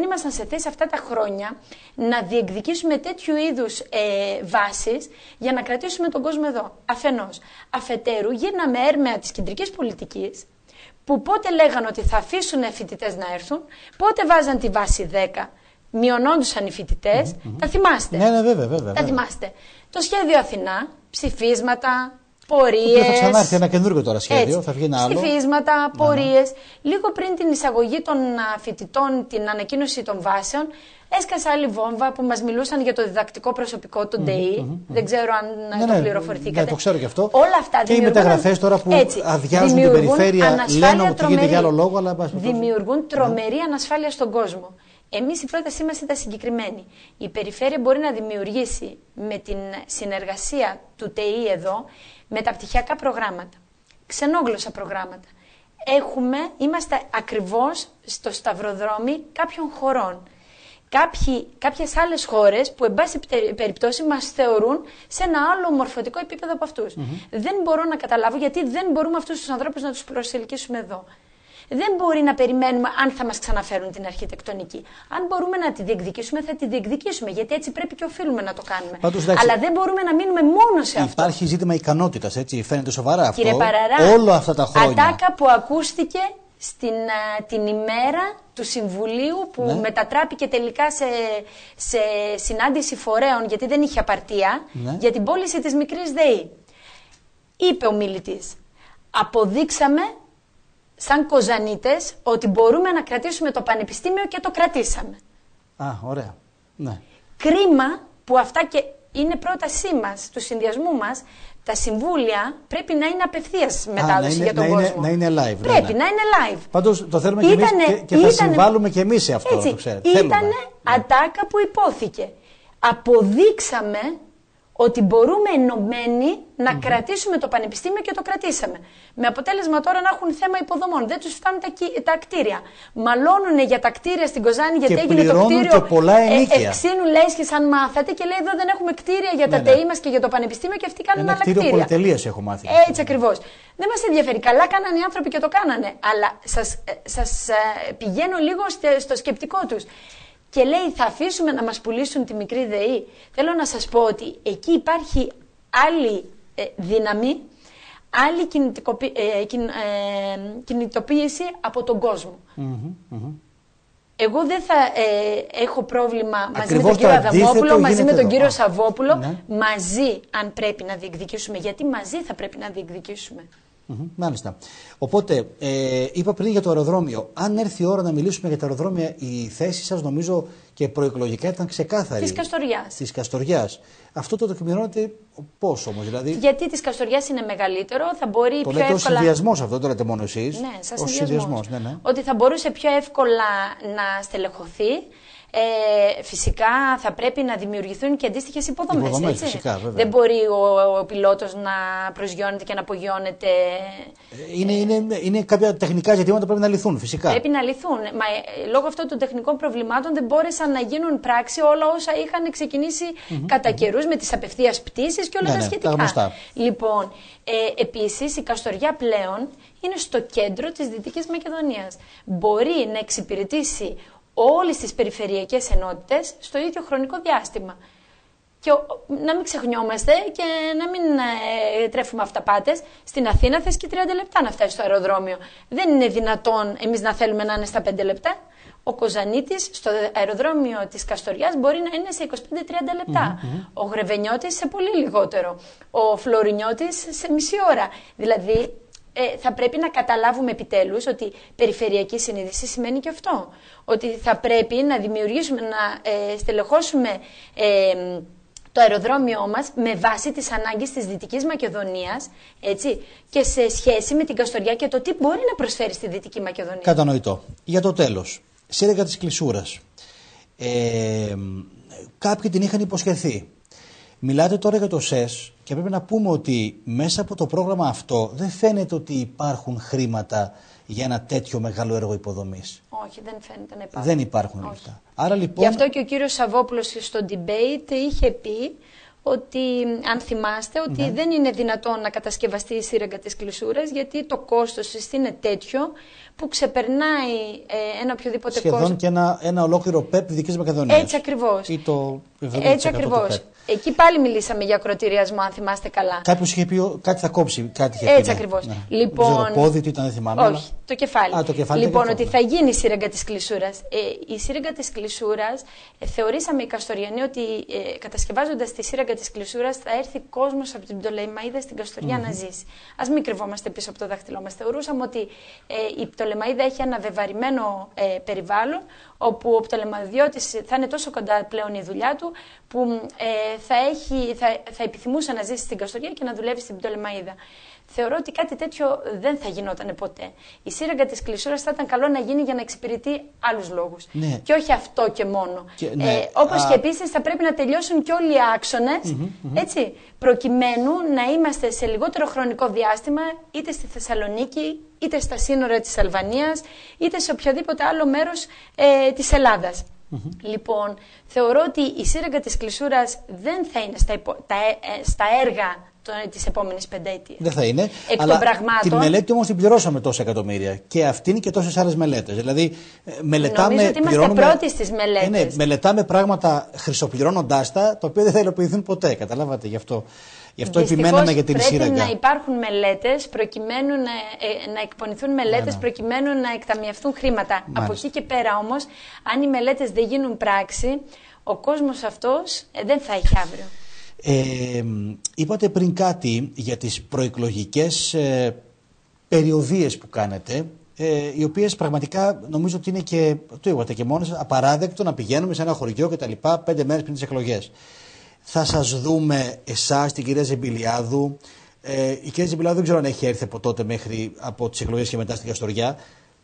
Speaker 2: ήμασταν σε θέση αυτά τα χρόνια να διεκδικήσουμε τέτοιου είδους βάσεις για να κρατήσουμε τον κόσμο εδώ. Αφενός. Αφετέρου, γίναμε έρμεα της κεντρικής πολιτικής, που πότε λέγανε ότι θα αφήσουν φοιτητές να έρθουν, πότε βάζαν τη βάση 10, μειωνόντουσαν οι φοιτητές. Τα θυμάστε.
Speaker 3: Ναι, βέβαια.
Speaker 2: Τα θυμάστε. Το σχέδιο Αθηνά, ψηφίσματα, πορείες.
Speaker 3: Θα ξανάρθει ένα καινούργιο τώρα σχέδιο, έτσι, θα βγει ένα άλλο.
Speaker 2: Ψηφίσματα, πορείες. Λίγο πριν την εισαγωγή των φοιτητών, την ανακοίνωση των βάσεων, έσκασε άλλη βόμβα που μας μιλούσαν για το διδακτικό προσωπικό, το ΔΕΗ. Δεν ξέρω αν το πληροφορηθήκατε.
Speaker 3: Ναι, το ξέρω και αυτό.
Speaker 2: Όλα αυτά
Speaker 3: και οι μεταγραφές τώρα που αδειάζουν την περιφέρεια, λένε ότι γίνεται για άλλο λόγο, αλλά
Speaker 2: δημιουργούν τρομερή ανασφάλεια στον κόσμο. Εμείς η πρότασή μας ήταν συγκεκριμένη. Η περιφέρεια μπορεί να δημιουργήσει με την συνεργασία του ΤΕΗ εδώ μεταπτυχιακά προγράμματα, ξενόγλωσσα προγράμματα. Είμαστε ακριβώς στο σταυροδρόμι κάποιων χωρών. Κάποιες άλλες χώρες που, εν πάση περιπτώσει, μας θεωρούν σε ένα άλλο μορφωτικό επίπεδο από αυτούς. Δεν μπορώ να καταλάβω γιατί δεν μπορούμε αυτούς τους ανθρώπους να τους προσελκύσουμε εδώ. Δεν μπορεί να περιμένουμε αν θα μας ξαναφέρουν την αρχιτεκτονική. Αν μπορούμε να τη διεκδικήσουμε, θα τη διεκδικήσουμε. Γιατί έτσι πρέπει και οφείλουμε να το κάνουμε. Αλλά δεν μπορούμε να μείνουμε μόνο σε αυτό.
Speaker 3: Υπάρχει ζήτημα ικανότητας, έτσι. Φαίνεται σοβαρά αυτό.
Speaker 2: Κύριε Παραρά,
Speaker 3: όλα αυτά τα χρόνια.
Speaker 2: Ατάκα που ακούστηκε την ημέρα του Συμβουλίου που μετατράπηκε τελικά σε συνάντηση φορέων, γιατί δεν είχε απαρτία, για την πώληση της μικρής ΔΕΗ. Είπε ο μιλητής, αποδείξαμε σαν Κοζανίτες ότι μπορούμε να κρατήσουμε το πανεπιστήμιο και το κρατήσαμε.
Speaker 3: Ωραία. Ναι.
Speaker 2: Κρίμα που αυτά και είναι πρότασή μας, του συνδυασμού μας, τα συμβούλια πρέπει να είναι απευθείας μετάδοση για τον κόσμο.
Speaker 3: Να είναι live.
Speaker 2: Πρέπει να είναι live.
Speaker 3: Πάντως το θέλουμε και εμείς και θα συμβάλλουμε και εμείς σε αυτό.
Speaker 2: Ήταν ατάκα που υπόθηκε. Αποδείξαμε ότι μπορούμε ενωμένοι να κρατήσουμε το πανεπιστήμιο και το κρατήσαμε. Με αποτέλεσμα τώρα να έχουν θέμα υποδομών. Δεν τους φτάνουν τα κτίρια. Μαλώνουν για τα κτίρια στην Κοζάνη γιατί έγινε το κτίριο.
Speaker 3: Και πολλά ενίκια.
Speaker 2: Εξήνου λέσχες αν μάθατε και λέει εδώ δεν έχουμε κτίρια για τα ΤΕΗ μας και για το πανεπιστήμιο και αυτοί κάνουν άλλα κτίρια.
Speaker 3: Κτίριο πολυτελείας έχω μάθει.
Speaker 2: Έτσι ακριβώς. Δεν μας ενδιαφέρει. Καλά κάνανε οι άνθρωποι και το κάνανε. Αλλά σας πηγαίνω λίγο στο σκεπτικό τους. Και λέει θα αφήσουμε να μας πουλήσουν τη μικρή ΔΕΗ. Θέλω να σας πω ότι εκεί υπάρχει άλλη δύναμη, άλλη κινητοποίηση από τον κόσμο. Εγώ δεν θα έχω πρόβλημα μαζί με τον κύριο Αδαμόπουλο, μαζί με τον κύριο Σαββόπουλο, μαζί αν πρέπει να διεκδικήσουμε, γιατί μαζί θα πρέπει να διεκδικήσουμε.
Speaker 3: Μάλιστα. Οπότε, είπα πριν για το αεροδρόμιο. Αν έρθει η ώρα να μιλήσουμε για τα αεροδρόμια, η θέση σας νομίζω και προεκλογικά ήταν ξεκάθαρη.
Speaker 2: Της Καστοριάς.
Speaker 3: Της Καστοριάς. Αυτό το δοκιμηρώνεται πώς όμως, δηλαδή.
Speaker 2: Γιατί της Καστοριάς είναι μεγαλύτερο, θα μπορεί
Speaker 3: το
Speaker 2: πιο
Speaker 3: λέτε
Speaker 2: εύκολα.
Speaker 3: ως συνδυασμός αυτό, το λέτε μόνο εσείς.
Speaker 2: Ναι, σαν συνδυασμός.
Speaker 3: Ναι.
Speaker 2: Ότι θα μπορούσε πιο εύκολα να στελεχωθεί. Φυσικά θα πρέπει να δημιουργηθούν και αντίστοιχες υποδομές.
Speaker 3: Φυσικά,
Speaker 2: δεν μπορεί ο πιλότος να προσγειώνεται και να απογειώνεται.
Speaker 3: Είναι κάποια τεχνικά ζητήματα που πρέπει να λυθούν, φυσικά.
Speaker 2: Πρέπει να λυθούν. Μα λόγω αυτών των τεχνικών προβλημάτων δεν μπόρεσαν να γίνουν πράξη όλα όσα είχαν ξεκινήσει κατά καιρούς με τις απευθείας πτήσεις και όλα τα σχετικά. Λοιπόν, επίσης η Καστοριά πλέον είναι στο κέντρο της Δυτικής Μακεδονίας. Μπορεί να εξυπηρετήσει όλες τις περιφερειακές ενότητες στο ίδιο χρονικό διάστημα. Και να μην ξεχνιόμαστε και να μην τρέφουμε αυταπάτες. Στην Αθήνα θες και 30 λεπτά να φτάσει στο αεροδρόμιο. Δεν είναι δυνατόν εμείς να θέλουμε να είναι στα 5 λεπτά. Ο Κοζανίτης στο αεροδρόμιο της Καστοριάς μπορεί να είναι σε 25-30 λεπτά. Ο Γρεβενιώτης σε πολύ λιγότερο. Ο Φλωρινιώτης σε μισή ώρα. Δηλαδή, θα πρέπει να καταλάβουμε επιτέλους ότι περιφερειακή συνείδηση σημαίνει και αυτό. Ότι θα πρέπει να δημιουργήσουμε, να στελεχώσουμε το αεροδρόμιό μας με βάση τις ανάγκες της Δυτικής Μακεδονίας, έτσι, και σε σχέση με την Καστοριά και το τι μπορεί να προσφέρει στη Δυτική Μακεδονία.
Speaker 3: Κατανοητό. Για το τέλος, σύραγγα της Κλεισούρας. Κάποιοι την είχαν υποσχεθεί. Μιλάτε τώρα για το ΣΕΣ και πρέπει να πούμε ότι μέσα από το πρόγραμμα αυτό δεν φαίνεται ότι υπάρχουν χρήματα για ένα τέτοιο μεγάλο έργο υποδομής.
Speaker 2: Όχι, δεν φαίνεται να υπάρχουν.
Speaker 3: Δεν υπάρχουν λεφτά. Άρα λοιπόν...
Speaker 2: Γι' αυτό και ο κύριος Σαββόπουλος στο debate είχε πει ότι, αν θυμάστε, ότι δεν είναι δυνατόν να κατασκευαστεί η σύραγγα της Κλεισούρας, γιατί το κόστος της είναι τέτοιο που ξεπερνάει ένα οποιοδήποτε
Speaker 3: σχεδόν
Speaker 2: κόστος.
Speaker 3: και ένα ολόκληρο ΠΕΠ Δυτικής Μακεδονίας.
Speaker 2: Έτσι ακριβώς.
Speaker 3: Ή το 70%
Speaker 2: Έτσι
Speaker 3: του
Speaker 2: ακριβώς.
Speaker 3: ΠΕΠ.
Speaker 2: Εκεί πάλι μιλήσαμε για ακροτηριασμό, αν θυμάστε καλά.
Speaker 3: Κάποιος είχε πει κάτι θα κόψει, κάτι είχε πει.
Speaker 2: Έτσι ακριβώς.
Speaker 3: Ναι.
Speaker 2: Λοιπόν,
Speaker 3: δεν ξέρω πόδι, τι ήταν, δεν θυμάμαι.
Speaker 2: Όχι,
Speaker 3: αλλά...
Speaker 2: το κεφάλι.
Speaker 3: Το κεφάλι
Speaker 2: λοιπόν,
Speaker 3: αυτό,
Speaker 2: ότι
Speaker 3: ναι.
Speaker 2: θα γίνει η σύραγγα της Κλεισούρας. Η σύραγγα της Κλεισούρας, θεωρήσαμε οι Καστοριανοί ότι κατασκευάζοντας τη σύραγγα της Κλεισούρας θα έρθει κόσμος από την Πτολεμαΐδα στην Καστοριά να ζήσει. Ας μην κρυβόμαστε πίσω από το δάχτυλό μας. Θεωρούσαμε ότι η Πτολεμαΐδα έχει ένα βεβαρημένο περιβάλλον, όπου ο Πτολεμαδιώτης θα είναι τόσο κοντά πλέον η δουλειά του, που θα επιθυμούσε να ζήσει στην Καστοριά και να δουλεύει στην Πτολεμαΐδα. Θεωρώ ότι κάτι τέτοιο δεν θα γινόταν ποτέ. Η σύραγγα της Κλεισούρας θα ήταν καλό να γίνει για να εξυπηρετεί άλλους λόγους.
Speaker 3: Ναι.
Speaker 2: Και όχι αυτό και μόνο.
Speaker 3: Ναι.
Speaker 2: Όπως και επίσης θα πρέπει να τελειώσουν και όλοι οι άξονες, έτσι, προκειμένου να είμαστε σε λιγότερο χρονικό διάστημα είτε στη Θεσσαλονίκη, είτε στα σύνορα της Αλβανίας, είτε σε οποιοδήποτε άλλο μέρος της Ελλάδας. Λοιπόν, θεωρώ ότι η σύραγγα της Κλεισούρας δεν θα είναι στα έργα της επόμενης πενταετίας.
Speaker 3: Δεν θα είναι.
Speaker 2: Εκ
Speaker 3: αλλά
Speaker 2: των πραγμάτων,
Speaker 3: την μελέτη όμως την πληρώσαμε τόσα εκατομμύρια. Και αυτήν και τόσες άλλες μελέτες. Δηλαδή, μελετάμε.
Speaker 2: νομίζω ότι είμαστε πρώτοι στις μελέτες.
Speaker 3: Ναι, μελετάμε πράγματα χρυσοπληρώνοντάς τα οποία δεν θα υλοποιηθούν ποτέ. Καταλάβατε γι' αυτό. Γι' αυτό επιμέναμε για την σύραγγα.
Speaker 2: Πρέπει να υπάρχουν μελέτες προκειμένου να εκπονηθούν μελέτες προκειμένου να εκταμιευθούν χρήματα.
Speaker 3: Μάλιστα.
Speaker 2: Από εκεί και πέρα όμως, αν οι μελέτες δεν γίνουν πράξη, ο κόσμος αυτός δεν θα έχει αύριο.
Speaker 3: Είπατε πριν κάτι για τις προεκλογικές περιοδίες που κάνετε, οι οποίες πραγματικά νομίζω ότι είναι και, το είπατε και μόνος, απαράδεκτο να πηγαίνουμε σε ένα χωριό και τα λοιπά 5 μέρες πριν τις εκλογές. Θα σας δούμε εσάς, την κυρία Ζεμπιλιάδου. Η κυρία Ζεμπιλιάδου δεν ξέρω αν έχει έρθει από τότε μέχρι από τις εκλογές και μετά στην Καστοριά.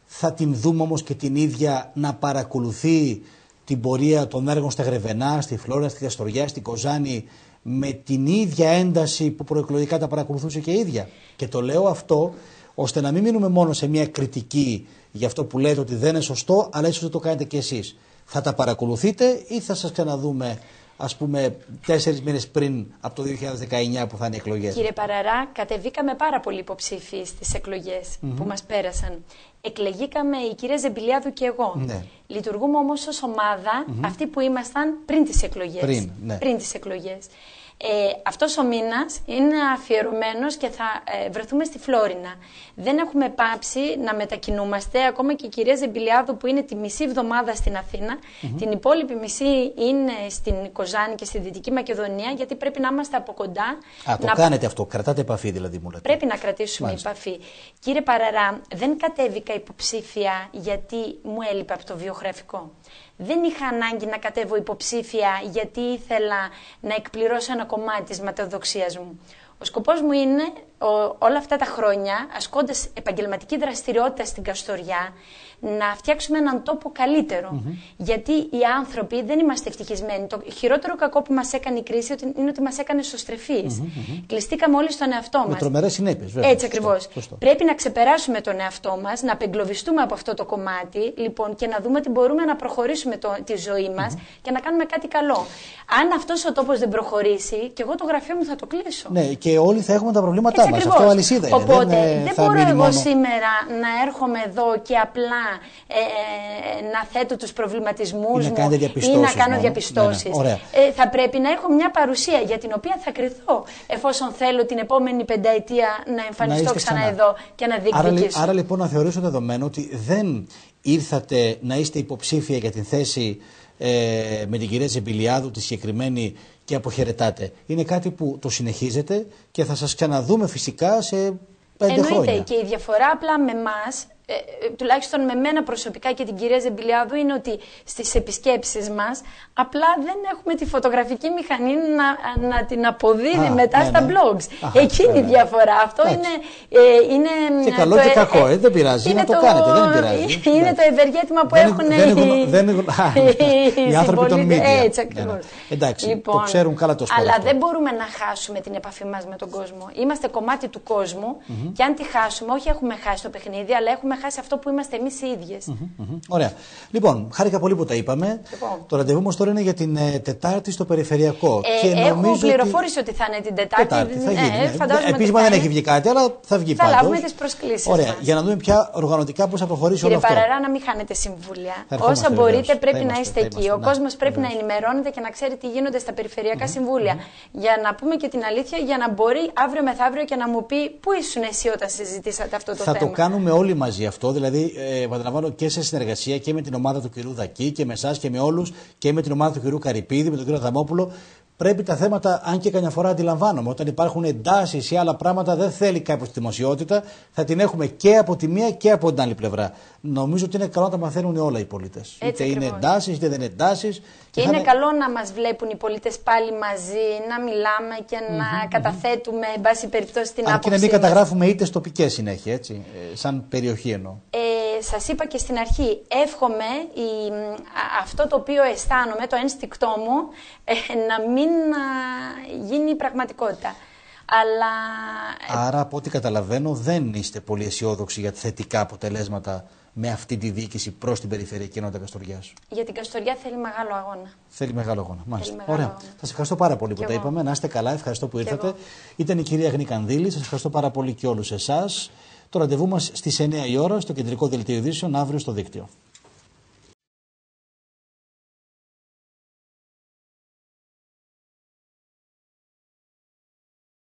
Speaker 3: Θα την δούμε όμως και την ίδια να παρακολουθεί την πορεία των έργων στα Γρεβενά, στη Φλόρια, στη Καστοριά, στην Κοζάνη, με την ίδια ένταση που προεκλογικά τα παρακολουθούσε και η ίδια. Και το λέω αυτό ώστε να μην μείνουμε μόνο σε μια κριτική για αυτό που λέτε ότι δεν είναι σωστό, αλλά ίσως δεν το κάνετε κι εσείς. Θα τα παρακολουθείτε ή θα σας ξαναδούμε, ας πούμε, 4 μήνες πριν από το 2019 που θα είναι οι εκλογές?
Speaker 2: Κύριε Παραρά, κατεβήκαμε πάρα πολλοί υποψήφοι στις εκλογές που μας πέρασαν. Εκλεγήκαμε η κυρία Ζεμπιλιάδου και εγώ.
Speaker 3: Ναι.
Speaker 2: Λειτουργούμε όμως ως ομάδα αυτοί που ήμασταν πριν τις εκλογές. Πριν τις εκλογές. Αυτός ο μήνας είναι αφιερωμένος και θα βρεθούμε στη Φλόρινα. Δεν έχουμε πάψει να μετακινούμαστε. Ακόμα και η κυρία Ζεμπιλιάδου που είναι τη μισή εβδομάδα στην Αθήνα, την υπόλοιπη μισή είναι στην Κοζάνη και στη Δυτική Μακεδονία, γιατί πρέπει να είμαστε από κοντά.
Speaker 3: Το κάνετε αυτό, κρατάτε επαφή δηλαδή, μου λέτε.
Speaker 2: Πρέπει να κρατήσουμε επαφή. Κύριε Παραρά, δεν κατέβηκα υποψήφια γιατί μου έλειπε από το βιογραφικό. Δεν είχα ανάγκη να κατέβω υποψήφια γιατί ήθελα να εκπληρώσω ένα κομμάτι της ματαιοδοξίας μου. Ο σκοπός μου είναι όλα αυτά τα χρόνια, ασκώντας επαγγελματική δραστηριότητα στην Καστοριά, να φτιάξουμε έναν τόπο καλύτερο. Γιατί οι άνθρωποι δεν είμαστε ευτυχισμένοι. Το χειρότερο κακό που μας έκανε η κρίση είναι ότι μας έκανε σωστρεφείς. Κλειστήκαμε όλοι στον εαυτό μας.
Speaker 3: Με τρομερές συνέπειες, βέβαια.
Speaker 2: Έτσι ακριβώς. Πρέπει να ξεπεράσουμε τον εαυτό μας, να απεγκλωβιστούμε από αυτό το κομμάτι, λοιπόν, και να δούμε ότι μπορούμε να προχωρήσουμε τη ζωή μας και να κάνουμε κάτι καλό. Αν αυτός ο τόπος δεν προχωρήσει, και εγώ το γραφείο μου θα το κλείσω.
Speaker 3: Ναι, και όλοι θα έχουμε τα προβλήματά μας. Αυτό αλυσίδα είναι.
Speaker 2: Οπότε δεν μπορώ εγώ σήμερα να έρχομαι εδώ και απλά να θέτω τους προβληματισμούς μου ή να κάνω διαπιστώσεις. Θα πρέπει να έχω μια παρουσία για την οποία θα κριθώ, εφόσον θέλω την επόμενη πενταετία να εμφανιστώ ξανά εδώ και να διεκδικήσω.
Speaker 3: Άρα λοιπόν να θεωρήσω δεδομένο ότι δεν ήρθατε να είστε υποψήφια για την θέση με την κυρία Ζεμπιλιάδου τη συγκεκριμένη και αποχαιρετάτε. Είναι κάτι που το συνεχίζετε και θα σας ξαναδούμε φυσικά σε 5 χρόνια.
Speaker 2: Εννοείται, και η διαφορά απλά με εμάς, τουλάχιστον με μένα προσωπικά και την κυρία Ζεμπιλιάδου, είναι ότι στις επισκέψεις μας απλά δεν έχουμε τη φωτογραφική μηχανή να την αποδίδει μετά στα blogs. Εκείνη η διαφορά. Αυτό είναι
Speaker 3: και καλό και κακό, δεν πειράζει, να το κάνετε, δεν πειράζει.
Speaker 2: Είναι το ευεργέτημα που έχουν
Speaker 3: οι άνθρωποι των media.
Speaker 2: Έτσι ακριβώς.
Speaker 3: Εντάξει, το ξέρουν καλά το σπορ.
Speaker 2: Αλλά δεν μπορούμε να χάσουμε την επαφή μας με τον κόσμο. Είμαστε κομμάτι του κόσμου και αν τη χάσουμε, όχι έχουμε χάσει το παιχνίδι, αλλά έχουμε χάσει αυτό που είμαστε εμείς οι ίδιες.
Speaker 3: Ωραία. Λοιπόν, χάρηκα πολύ που τα είπαμε. Το ραντεβού μας τώρα είναι για την Τετάρτη στο Περιφερειακό.
Speaker 2: Έχω πληροφόρηση ότι θα είναι την Τετάρτη.
Speaker 3: Θα γίνει. Επίσημα δεν έχει βγει κάτι, αλλά θα βγει πάντως.
Speaker 2: Θα λάβουμε τις προσκλήσεις.
Speaker 3: Ωραία. Για να δούμε πια οργανωτικά πώς θα προχωρήσει όλο αυτό.
Speaker 2: Κύριε Παραρά, να μην χάνετε συμβούλια. Όσα μπορείτε πρέπει να είστε εκεί. Ο κόσμος πρέπει να ενημερώνεται και να ξέρει τι γίνονται στα περιφερειακά συμβούλια. Για να πούμε και την αλήθεια, για να μπορεί αύριο μεθαύριο και να μου πει πού ήσουν εσύ όταν συζητήσατε αυτό το θέμα.
Speaker 3: Θα το κάνουμε όλοι μαζί αυτό, δηλαδή επαναλαμβάνω και σε συνεργασία και με την ομάδα του κ. Δακή και με εσάς και με όλους και με την ομάδα του κ. Καρυπίδη, με τον κ. Αδαμόπουλο. Πρέπει τα θέματα, αν και καμιά φορά αντιλαμβάνομαι, όταν υπάρχουν εντάσεις ή άλλα πράγματα, δεν θέλει κάποιος τη δημοσιότητα, θα την έχουμε και από τη μία και από την άλλη πλευρά. Νομίζω ότι είναι καλό να τα μαθαίνουν όλα οι πολίτες. Είτε είναι εντάσεις, είτε δεν είναι εντάσεις.
Speaker 2: Και είναι καλό να μας βλέπουν οι πολίτες πάλι μαζί, να μιλάμε και να καταθέτουμε, εν πάση περιπτώσει, την άποψή μας.
Speaker 3: Και να μην καταγράφουμε είτε τοπικές συνέχεια, έτσι, σαν περιοχή εννοώ.
Speaker 2: Σας είπα και στην αρχή, εύχομαι αυτό το οποίο αισθάνομαι, το ένστικτό μου, να μην γίνει πραγματικότητα. Αλλά...
Speaker 3: Άρα, από ό,τι καταλαβαίνω, δεν είστε πολύ αισιόδοξοι για θετικά αποτελέσματα με αυτή τη διοίκηση προς την Περιφερειακή Ενότητα Καστοριάς.
Speaker 2: Για την Καστοριά θέλει μεγάλο αγώνα.
Speaker 3: Θέλει μεγάλο αγώνα. Μάλιστα. Ωραία. Σας ευχαριστώ πάρα πολύ που τα είπαμε. Να είστε καλά. Ευχαριστώ που ήρθατε. Ήταν η κυρία Αγνή Κανδύλη. Σας ευχαριστώ πάρα πολύ και όλους εσάς. Το ραντεβού μας στις 9 η ώρα στο κεντρικό δελτίο ειδήσεων αύριο στο δίκτυο.